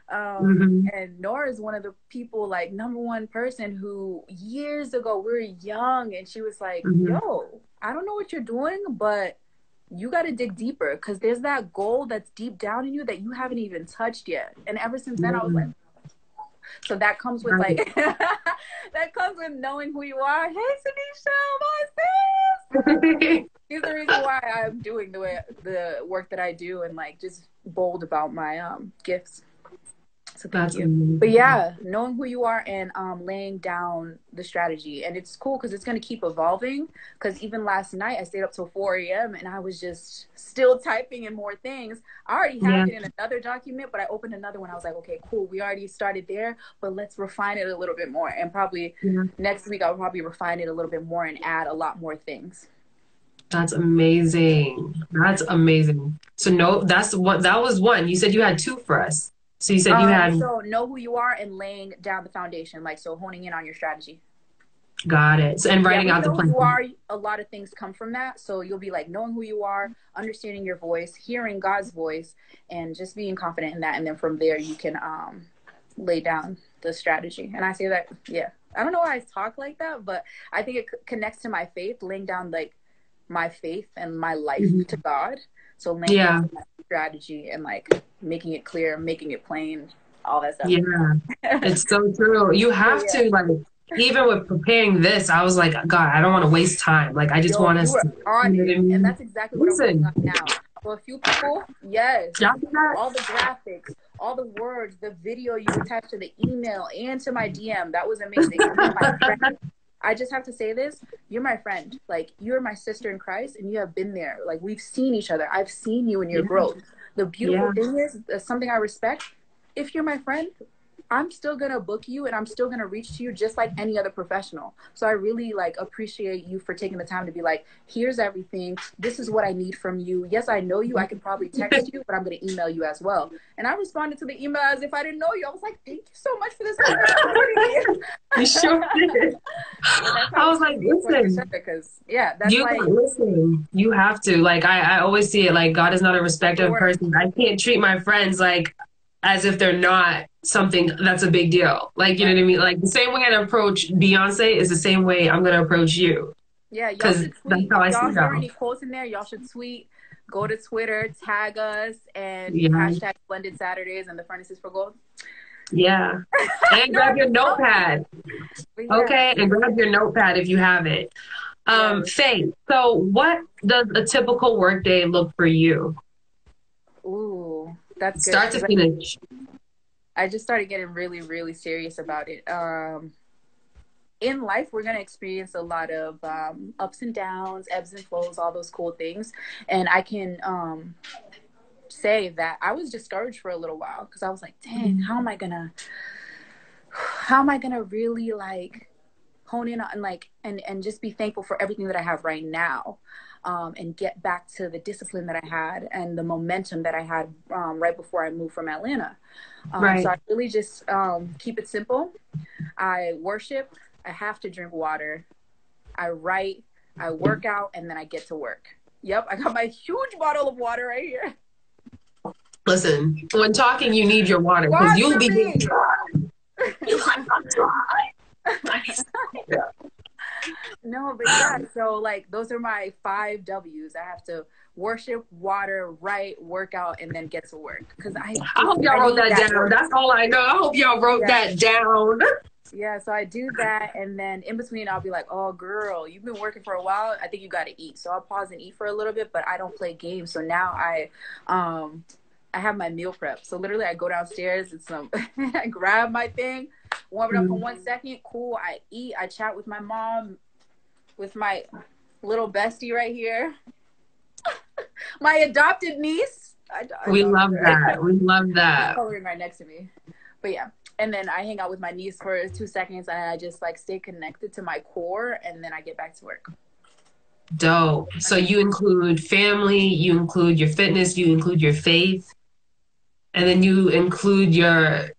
Speaker 2: And Nora is one of the people, like number one person who years ago, we were young and she was like, yo, I don't know what you're doing, but you got to dig deeper because there's that goal that's deep down in you that you haven't even touched yet. And ever since then, I was like, so that comes with like, that comes with knowing who you are. Hey, Tanisha, my sis. He's the reason why I'm doing the work that I do and like just bold about my gifts. So thank you. Amazing. But yeah, knowing who you are and laying down the strategy. And it's cool because it's going to keep evolving. Because even last night, I stayed up till 4 a.m. and I was just still typing in more things. I already have it in another document, but I opened another one. I was like, okay, cool. We already started there, but let's refine it a little bit more. And probably next week, I'll probably refine it a little bit more and add a lot more things.
Speaker 1: That's amazing. That's amazing. So that was one. You said you had two for us. So you said you had...
Speaker 2: So know who you are and laying down the foundation, like so honing in on your strategy.
Speaker 1: Got it. So, and writing out the plan.
Speaker 2: Who you are, a lot of things come from that. So you'll be like knowing who you are, understanding your voice, hearing God's voice, and just being confident in that. And then from there, you can lay down the strategy. And I say that, I don't know why I talk like that, but I think it connects to my faith, laying down like my faith and my life to God. So laying down my strategy and like making it clear, making it plain, all that stuff.
Speaker 1: Yeah, it's so true. You have to like, even with preparing this, I was like, God, I don't want to waste time. Like, I just want us to.
Speaker 2: And that's exactly what I'm working on now. For a few people, all the graphics, all the words, the video you attached to the email and to my DM, that was amazing. I just have to say this. You're my friend. Like, you're my sister in Christ, and you have been there. Like, we've seen each other. I've seen you in your growth. The beautiful thing is something I respect. If you're my friend, I'm still going to book you and I'm still going to reach to you just like any other professional. So I really like appreciate you for taking the time to be like, here's everything. This is what I need from you. Yes, I know you. I can probably text you, but I'm going to email you as well. And I responded to the email as if I didn't know you. I was like, thank you so much for this.
Speaker 1: You sure did. I was like, listen,
Speaker 2: because that's
Speaker 1: listen, you have to, like, I always see it like God is not a respecter of persons. I can't treat my friends like as if they're not something that's a big deal. Like, you know what I mean? Like, the same way I approach Beyonce is the same way I'm going to approach you.
Speaker 2: Yeah, y'all should tweet. Y'all hear any quotes in there, y'all should tweet. Go to Twitter, tag us, and hashtag Blended Saturdays and the Furnaces for Gold.
Speaker 1: Yeah. And grab your notepad. Okay? And grab your notepad if you have it. Faye, so what does a typical workday look for you?
Speaker 2: Ooh, that's good.
Speaker 1: Start to finish.
Speaker 2: I just started getting really, really serious about it. In life, we're going to experience a lot of ups and downs, ebbs and flows, all those cool things. And I can say that I was discouraged for a little while because I was like, dang, how am I gonna really like hone in on like and just be thankful for everything that I have right now. And get back to the discipline that I had and the momentum that I had right before I moved from Atlanta. So I really just keep it simple. I worship. I have to drink water. I write. I work out, and then I get to work. Yep, I got my huge bottle of water right here.
Speaker 1: Listen, when talking, you need your water because you'll be getting You like I'm dry. Nice. Yeah.
Speaker 2: No, but yeah, so like those are my 5 W's. I have to worship, water, write, work out, and then get to work. Because
Speaker 1: I hope y'all wrote that down.
Speaker 2: Work.
Speaker 1: That's all I know. I hope y'all wrote that down.
Speaker 2: Yeah, so I do that, and then in between I'll be like, oh girl, you've been working for a while, I think you got to eat. So I'll pause and eat for a little bit, but I don't play games. So now I have my meal prep. So literally I go downstairs and I grab my thing, warm it up for 1 second, cool, I eat, I chat with my mom, with my little bestie right here, my adopted niece.
Speaker 1: We love that. We love that.
Speaker 2: She's coloring right next to me. But yeah. And then I hang out with my niece for 2 seconds, and I just like stay connected to my core, and then I get back to work.
Speaker 1: Dope. So you include family, you include your fitness, you include your faith, and then you include your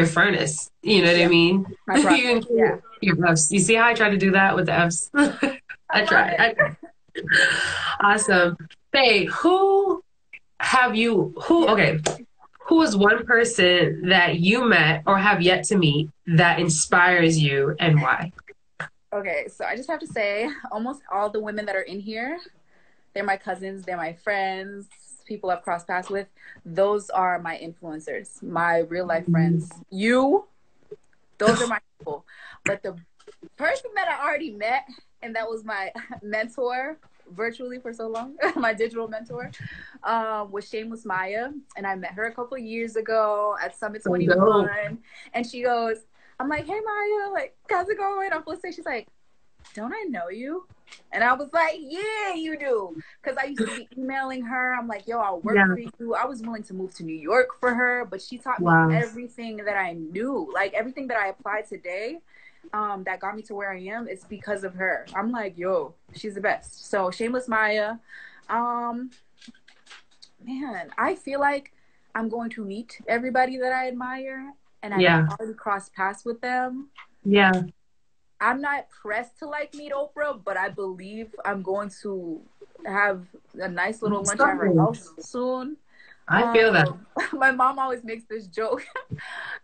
Speaker 1: furnace. You know what I mean? You include your F's. You see how I try to do that with the F's? I try. Awesome. Faye, who is one person that you met or have yet to meet that inspires you, and why?
Speaker 2: Okay, so I just have to say, almost all the women that are in here, they're my cousins, they're my friends, people I've crossed paths with. Those are my influencers, my real life friends. Those are my people. But the person that I already met, and that was my mentor virtually for so long, my digital mentor, was Shameless Maya. And I met her a couple of years ago at Summit 21. And she goes, I'm like, hey Maya, like, how's it going? I'm Felicite. She's like, don't I know you? And I was like, yeah, you do. Because I used to be emailing her. I'm like, yo, I'll work for you. I was willing to move to New York for her, but she taught me everything that I knew. Like everything that I applied today, that got me to where I am, it's because of her. I'm like, yo, she's the best. So Shameless Maya. Man, I feel like I'm going to meet everybody that I admire, and I've already crossed paths with them. Yeah. I'm not pressed to like meet Oprah, but I believe I'm going to have a nice little lunch at her house soon.
Speaker 1: I feel that.
Speaker 2: My mom always makes this joke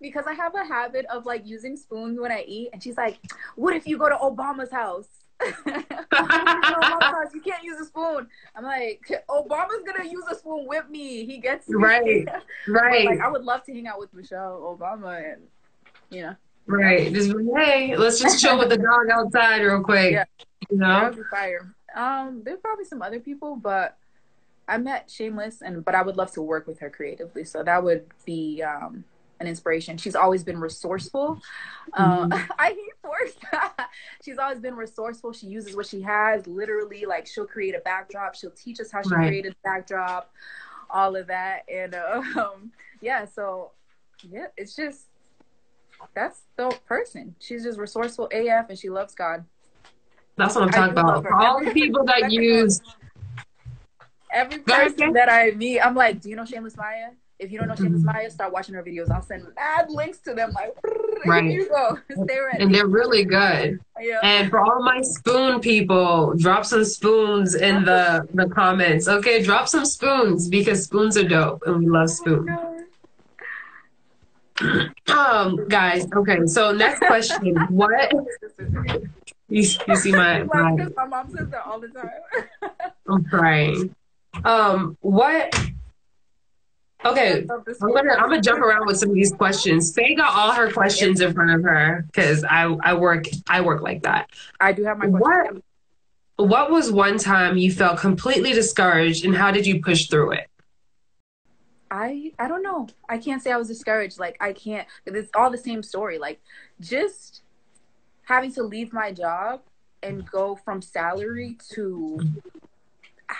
Speaker 2: because I have a habit of like using spoons when I eat, and she's like, what if you go to Obama's house? You can't use a spoon. I'm like, Obama's gonna use a spoon with me. He gets me.
Speaker 1: Right.
Speaker 2: But, like, I would love to hang out with Michelle Obama, and you know.
Speaker 1: Right. Just hey, let's just chill with the dog outside real quick. Yeah. You know?
Speaker 2: That would be fire. There's probably some other people, but I met Shameless, but I would love to work with her creatively. So that would be an inspiration. She's always been resourceful. I hate force. She's always been resourceful. She uses what she has. Literally, like she'll create a backdrop. She'll teach us how she created a backdrop, all of that. And it's just, that's the person. She's just resourceful AF, and she loves God.
Speaker 1: That's what I'm talking about. For all the people that use
Speaker 2: every person that I meet, I'm like, do you know Shameless Maya? If you don't know Shameless Maya, start watching her videos. I'll send mad links to them. Like, here you go. Stay ready.
Speaker 1: And they're really good. Yeah. And for all my spoon people, drop some spoons in the comments. Okay, drop some spoons because spoons are dope and we love spoons. Guys, okay, so next question. What you see my
Speaker 2: mom says that all the time.
Speaker 1: I'm crying. Okay, I'm gonna jump around with some of these questions. Faye got all her questions in front of her because I work like that.
Speaker 2: I do have my question.
Speaker 1: What was one time you felt completely discouraged, and how did you push through it?
Speaker 2: I don't know. I can't say I was discouraged. Like I can't. It's all the same story. Like just having to leave my job and go from salary to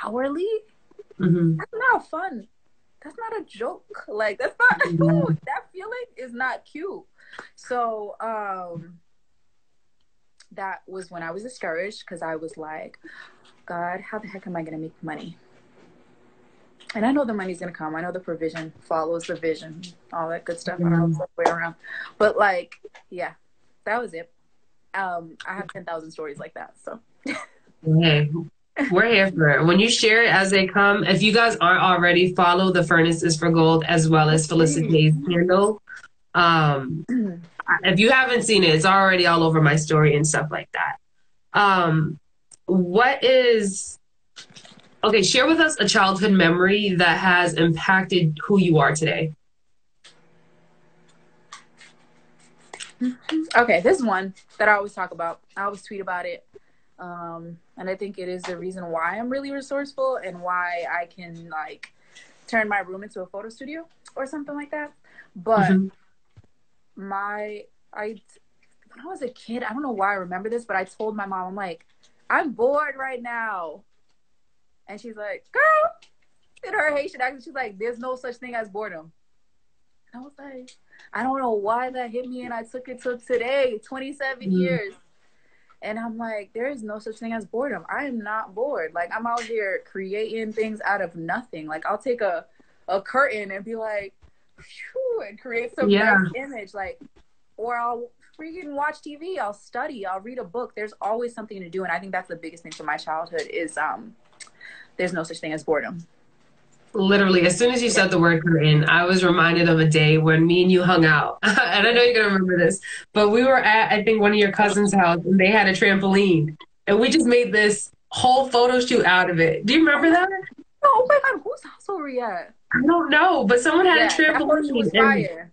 Speaker 2: hourly. That's not fun. That's not a joke. Like that's not that feeling is not cute. So that was when I was discouraged because I was like, God, how the heck am I gonna make money? And I know the money's gonna come. I know the provision follows the vision, all that good stuff. I don't know the way around. But like, yeah, that was it. I have 10,000 stories like that. So
Speaker 1: hey, we're here for it. When you share it as they come, if you guys aren't already, follow the Furnace is for Gold as well as Felicite's handle. I If you haven't seen it, it's already all over my story and stuff like that. What is, okay, share with us a childhood memory that has impacted who you are today.
Speaker 2: Okay, this is one that I always talk about. I always tweet about it. And I think it is the reason why I'm really resourceful and why I can like turn my room into a photo studio or something like that. But when I was a kid, I don't know why I remember this, but I told my mom, I'm like, I'm bored right now. And she's like, girl, in her Haitian accent, she's like, there's no such thing as boredom. And I was like, I don't know why that hit me, and I took it to today, 27 years. And I'm like, there is no such thing as boredom. I am not bored. Like, I'm out here creating things out of nothing. Like, I'll take a curtain and be like, phew, and create some nice image. Like, or I'll freaking watch TV. I'll study. I'll read a book. There's always something to do. And I think that's the biggest thing from my childhood is there's no such thing as boredom.
Speaker 1: Literally, as soon as you said the word curtain, I was reminded of a day when me and you hung out. And I know you're going to remember this, but we were at, I think, one of your cousin's house, and they had a trampoline. And we just made this whole photo shoot out of it. Do you remember that?
Speaker 2: Oh my God, whose house were we at?
Speaker 1: I don't know, but someone had a trampoline.
Speaker 2: That photo shoot was fire.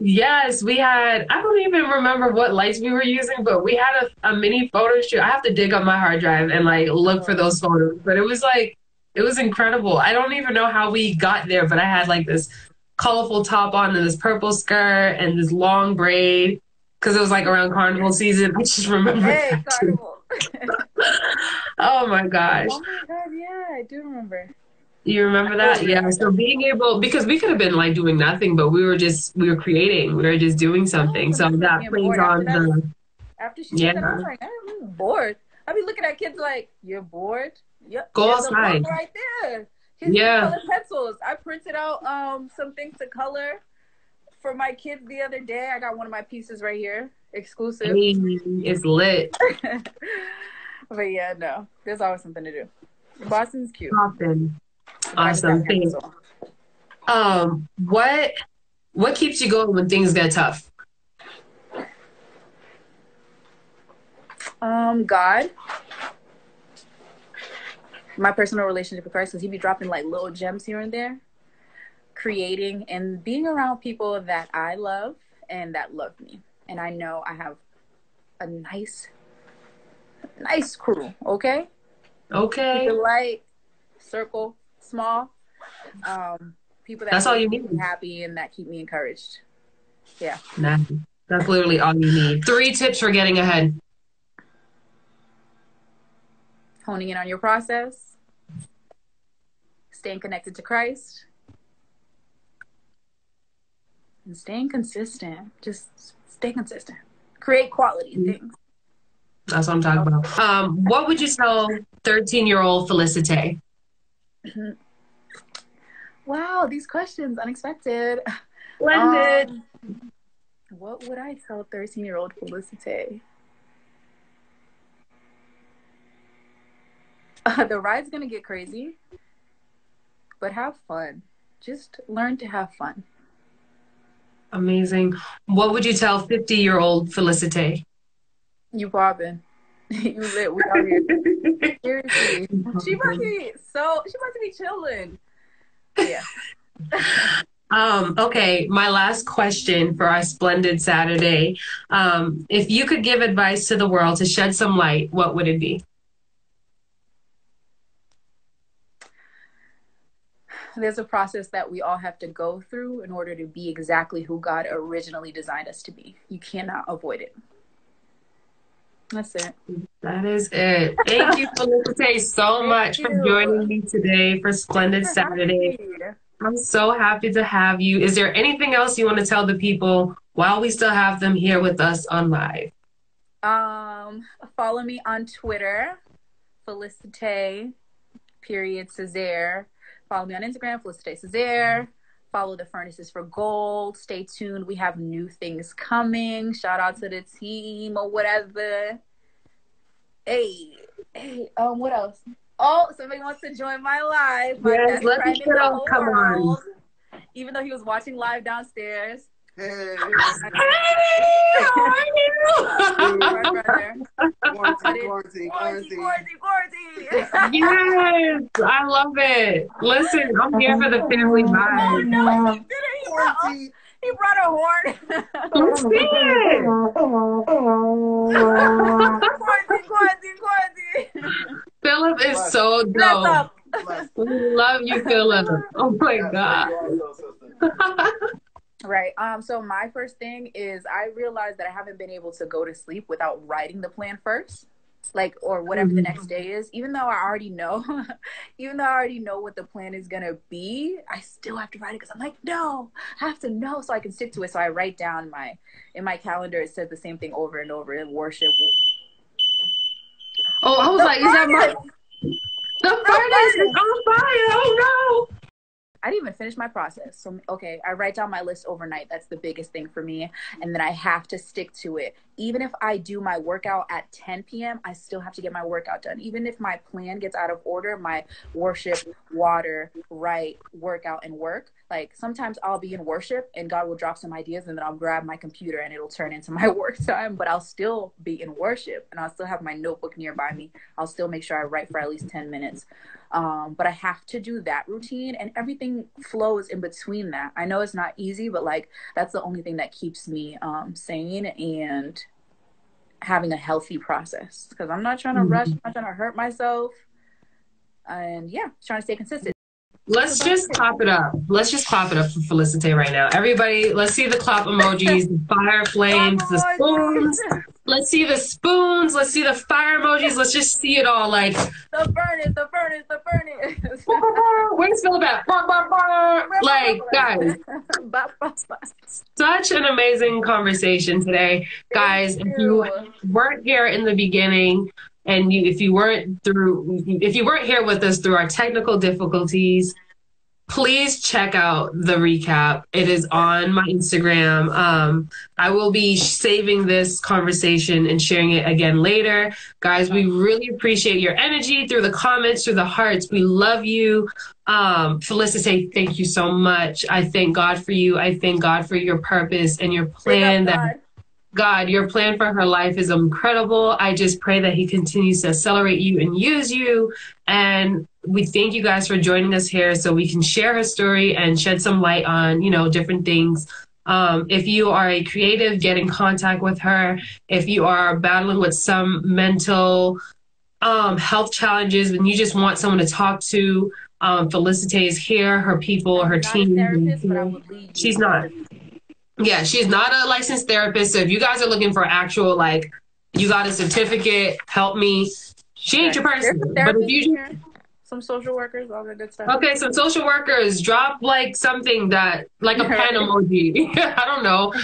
Speaker 1: Yes, we had, I don't even remember what lights we were using, but we had a mini photo shoot. I have to dig up my hard drive and like look for those photos. But it was like, it was incredible. I don't even know how we got there, but I had like this colorful top on and this purple skirt and this long braid because it was like around carnival season. I just remember.
Speaker 2: Hey, carnival.
Speaker 1: Oh my gosh.
Speaker 2: Oh my God, yeah, I do remember.
Speaker 1: You remember that? Yeah. So being able, because we could have been like doing nothing, but we were creating. We were just doing something. So that plays on the.
Speaker 2: After she said that, I was like, I'm bored. I be looking at kids like, you're bored? Yep.
Speaker 1: Go outside.
Speaker 2: Right there. His color pencils. I printed out some things to color for my kids the other day. I got one of my pieces right here, exclusive.
Speaker 1: Hey, it's lit.
Speaker 2: But yeah, no, there's always something to do. Boston's cute.
Speaker 1: Awesome. Thanks. What keeps you going when things get tough?
Speaker 2: God. My personal relationship with Christ, because he be dropping like little gems here and there, creating and being around people that I love and that love me. And I know I have a nice crew. Okay. Keep it light, circle, small. People that
Speaker 1: that's all you need.
Speaker 2: Happy and that keep me encouraged. Yeah.
Speaker 1: Nice. That's literally all you need. 3 tips for getting ahead.
Speaker 2: Honing in on your process. Staying connected to Christ. And staying consistent. Just stay consistent. Create quality things.
Speaker 1: That's what I'm talking about. What would you tell 13-year-old Felicite?
Speaker 2: Wow, these questions, unexpected.
Speaker 1: Splendid.
Speaker 2: What would I tell 13-year-old Felicite? The ride's going to get crazy, but have fun. Just learn to have fun.
Speaker 1: Amazing. What would you tell 50-year-old Felicite?
Speaker 2: You poppin'. You lit. We out here. Seriously. She must be chilling. Yeah.
Speaker 1: Okay, my last question for our splendid Saturday. If you could give advice to the world to shed some light, what would it be?
Speaker 2: There's a process that we all have to go through in order to be exactly who God originally designed us to be. You cannot avoid it. That's it.
Speaker 1: That is it. Thank you, Felicite, so much for joining me today for Splendid Saturday. I'm so happy to have you. Is there anything else you want to tell the people while we still have them here with us on live?
Speaker 2: Follow me on Twitter, Felicite Cesaire. Follow me on Instagram, Felicite Cesaire. Follow the Furnaces for Gold. Stay tuned. We have new things coming. Shout out to the team or whatever. Hey, what else? Oh, somebody wants to join my live. My
Speaker 1: yes, let me know. Come on.
Speaker 2: Even though he was watching live downstairs.
Speaker 3: Hey.
Speaker 1: How are
Speaker 3: Quarantine.
Speaker 1: Yes, I love it. Listen, I'm here for the family vibe.
Speaker 2: No, he didn't. He brought a horn.
Speaker 1: Let's see it.
Speaker 2: Quarantine.
Speaker 1: Philip is so dope. We love you, Philip. Oh my God.
Speaker 2: Right. So my first thing is I realized that I haven't been able to go to sleep without writing the plan first, like, or whatever the next day is. Even though I already know, what the plan is gonna be, I still have to write it because I'm like, no, I have to know so I can stick to it. So I write down in my calendar. It says the same thing over and over in worship.
Speaker 1: Oh, I was like, is that the furnace is on fire? Oh no!
Speaker 2: I didn't even finish my process. So, okay, I write down my list overnight. That's the biggest thing for me. And then I have to stick to it. Even if I do my workout at 10 p.m., I still have to get my workout done. Even if my plan gets out of order, my worship, water, write, workout, and work. Like, sometimes I'll be in worship and God will drop some ideas and then I'll grab my computer and it'll turn into my work time. But I'll still be in worship and I'll still have my notebook nearby me. I'll still make sure I write for at least 10 minutes. But I have to do that routine and everything flows in between that. I know it's not easy, but like that's the only thing that keeps me sane and having a healthy process because I'm not trying to rush, I'm not trying to hurt myself. And yeah, trying to stay consistent.
Speaker 1: Let's just clap it up. Let's just clap it up for Felicite right now. Everybody, let's see the clap emojis, the fire flames, the spoons. Let's see the spoons. Let's see the fire emojis. Let's just see it all. Like
Speaker 2: the furnace.
Speaker 1: Where's Philip at? Like, guys, such an amazing conversation today, guys. If you weren't here in the beginning, and if you weren't here with us through our technical difficulties, please check out the recap. It is on my Instagram. I will be saving this conversation and sharing it again later. Guys, we really appreciate your energy through the comments, through the hearts. We love you. Felicite, thank you so much. I thank God for you. I thank God for your purpose and your plan. God, your plan for her life is incredible. I just pray that he continues to accelerate you and use you. And we thank you guys for joining us here so we can share her story and shed some light on, different things. If you are a creative, get in contact with her. If you are battling with some mental health challenges and you just want someone to talk to, Felicite is here, her people, her team. She's not. Yeah, she's not a licensed therapist. So if you guys are looking for actual, like, you got a certificate, help me, she ain't your person. But if you
Speaker 2: some social workers, all that good stuff.
Speaker 1: Okay, some social workers, drop like something that, like a pen emoji. I don't know.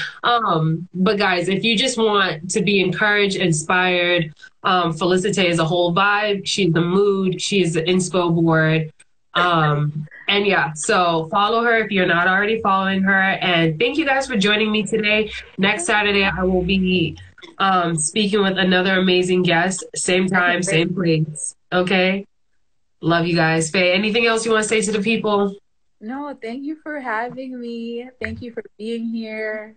Speaker 1: But guys, if you just want to be encouraged, inspired, Felicite is a whole vibe. She's the mood. She's the inspo board. And yeah, so follow her if you're not already following her. And thank you guys for joining me today. Next Saturday, I will be speaking with another amazing guest. Same time, same place. Okay? Love you guys. Faye, anything else you want to say to the people?
Speaker 2: No, thank you for having me. Thank you for being here.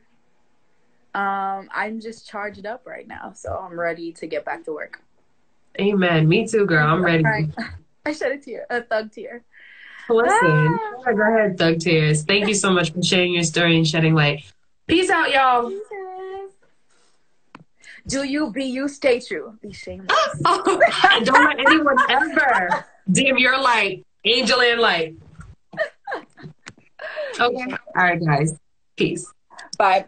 Speaker 2: I'm just charged up right now, so I'm ready to get back to work.
Speaker 1: Amen. Me too, girl. I'm ready.
Speaker 2: Right. I shed a tear, a thug tear.
Speaker 1: Listen, go ahead, thug tears. Thank you so much for sharing your story and shedding light. Peace out, y'all.
Speaker 2: Do you be you, stay true. Be shameless.
Speaker 1: And don't let anyone ever dim your light. Angel and light. Okay. All right, guys. Peace.
Speaker 2: Bye.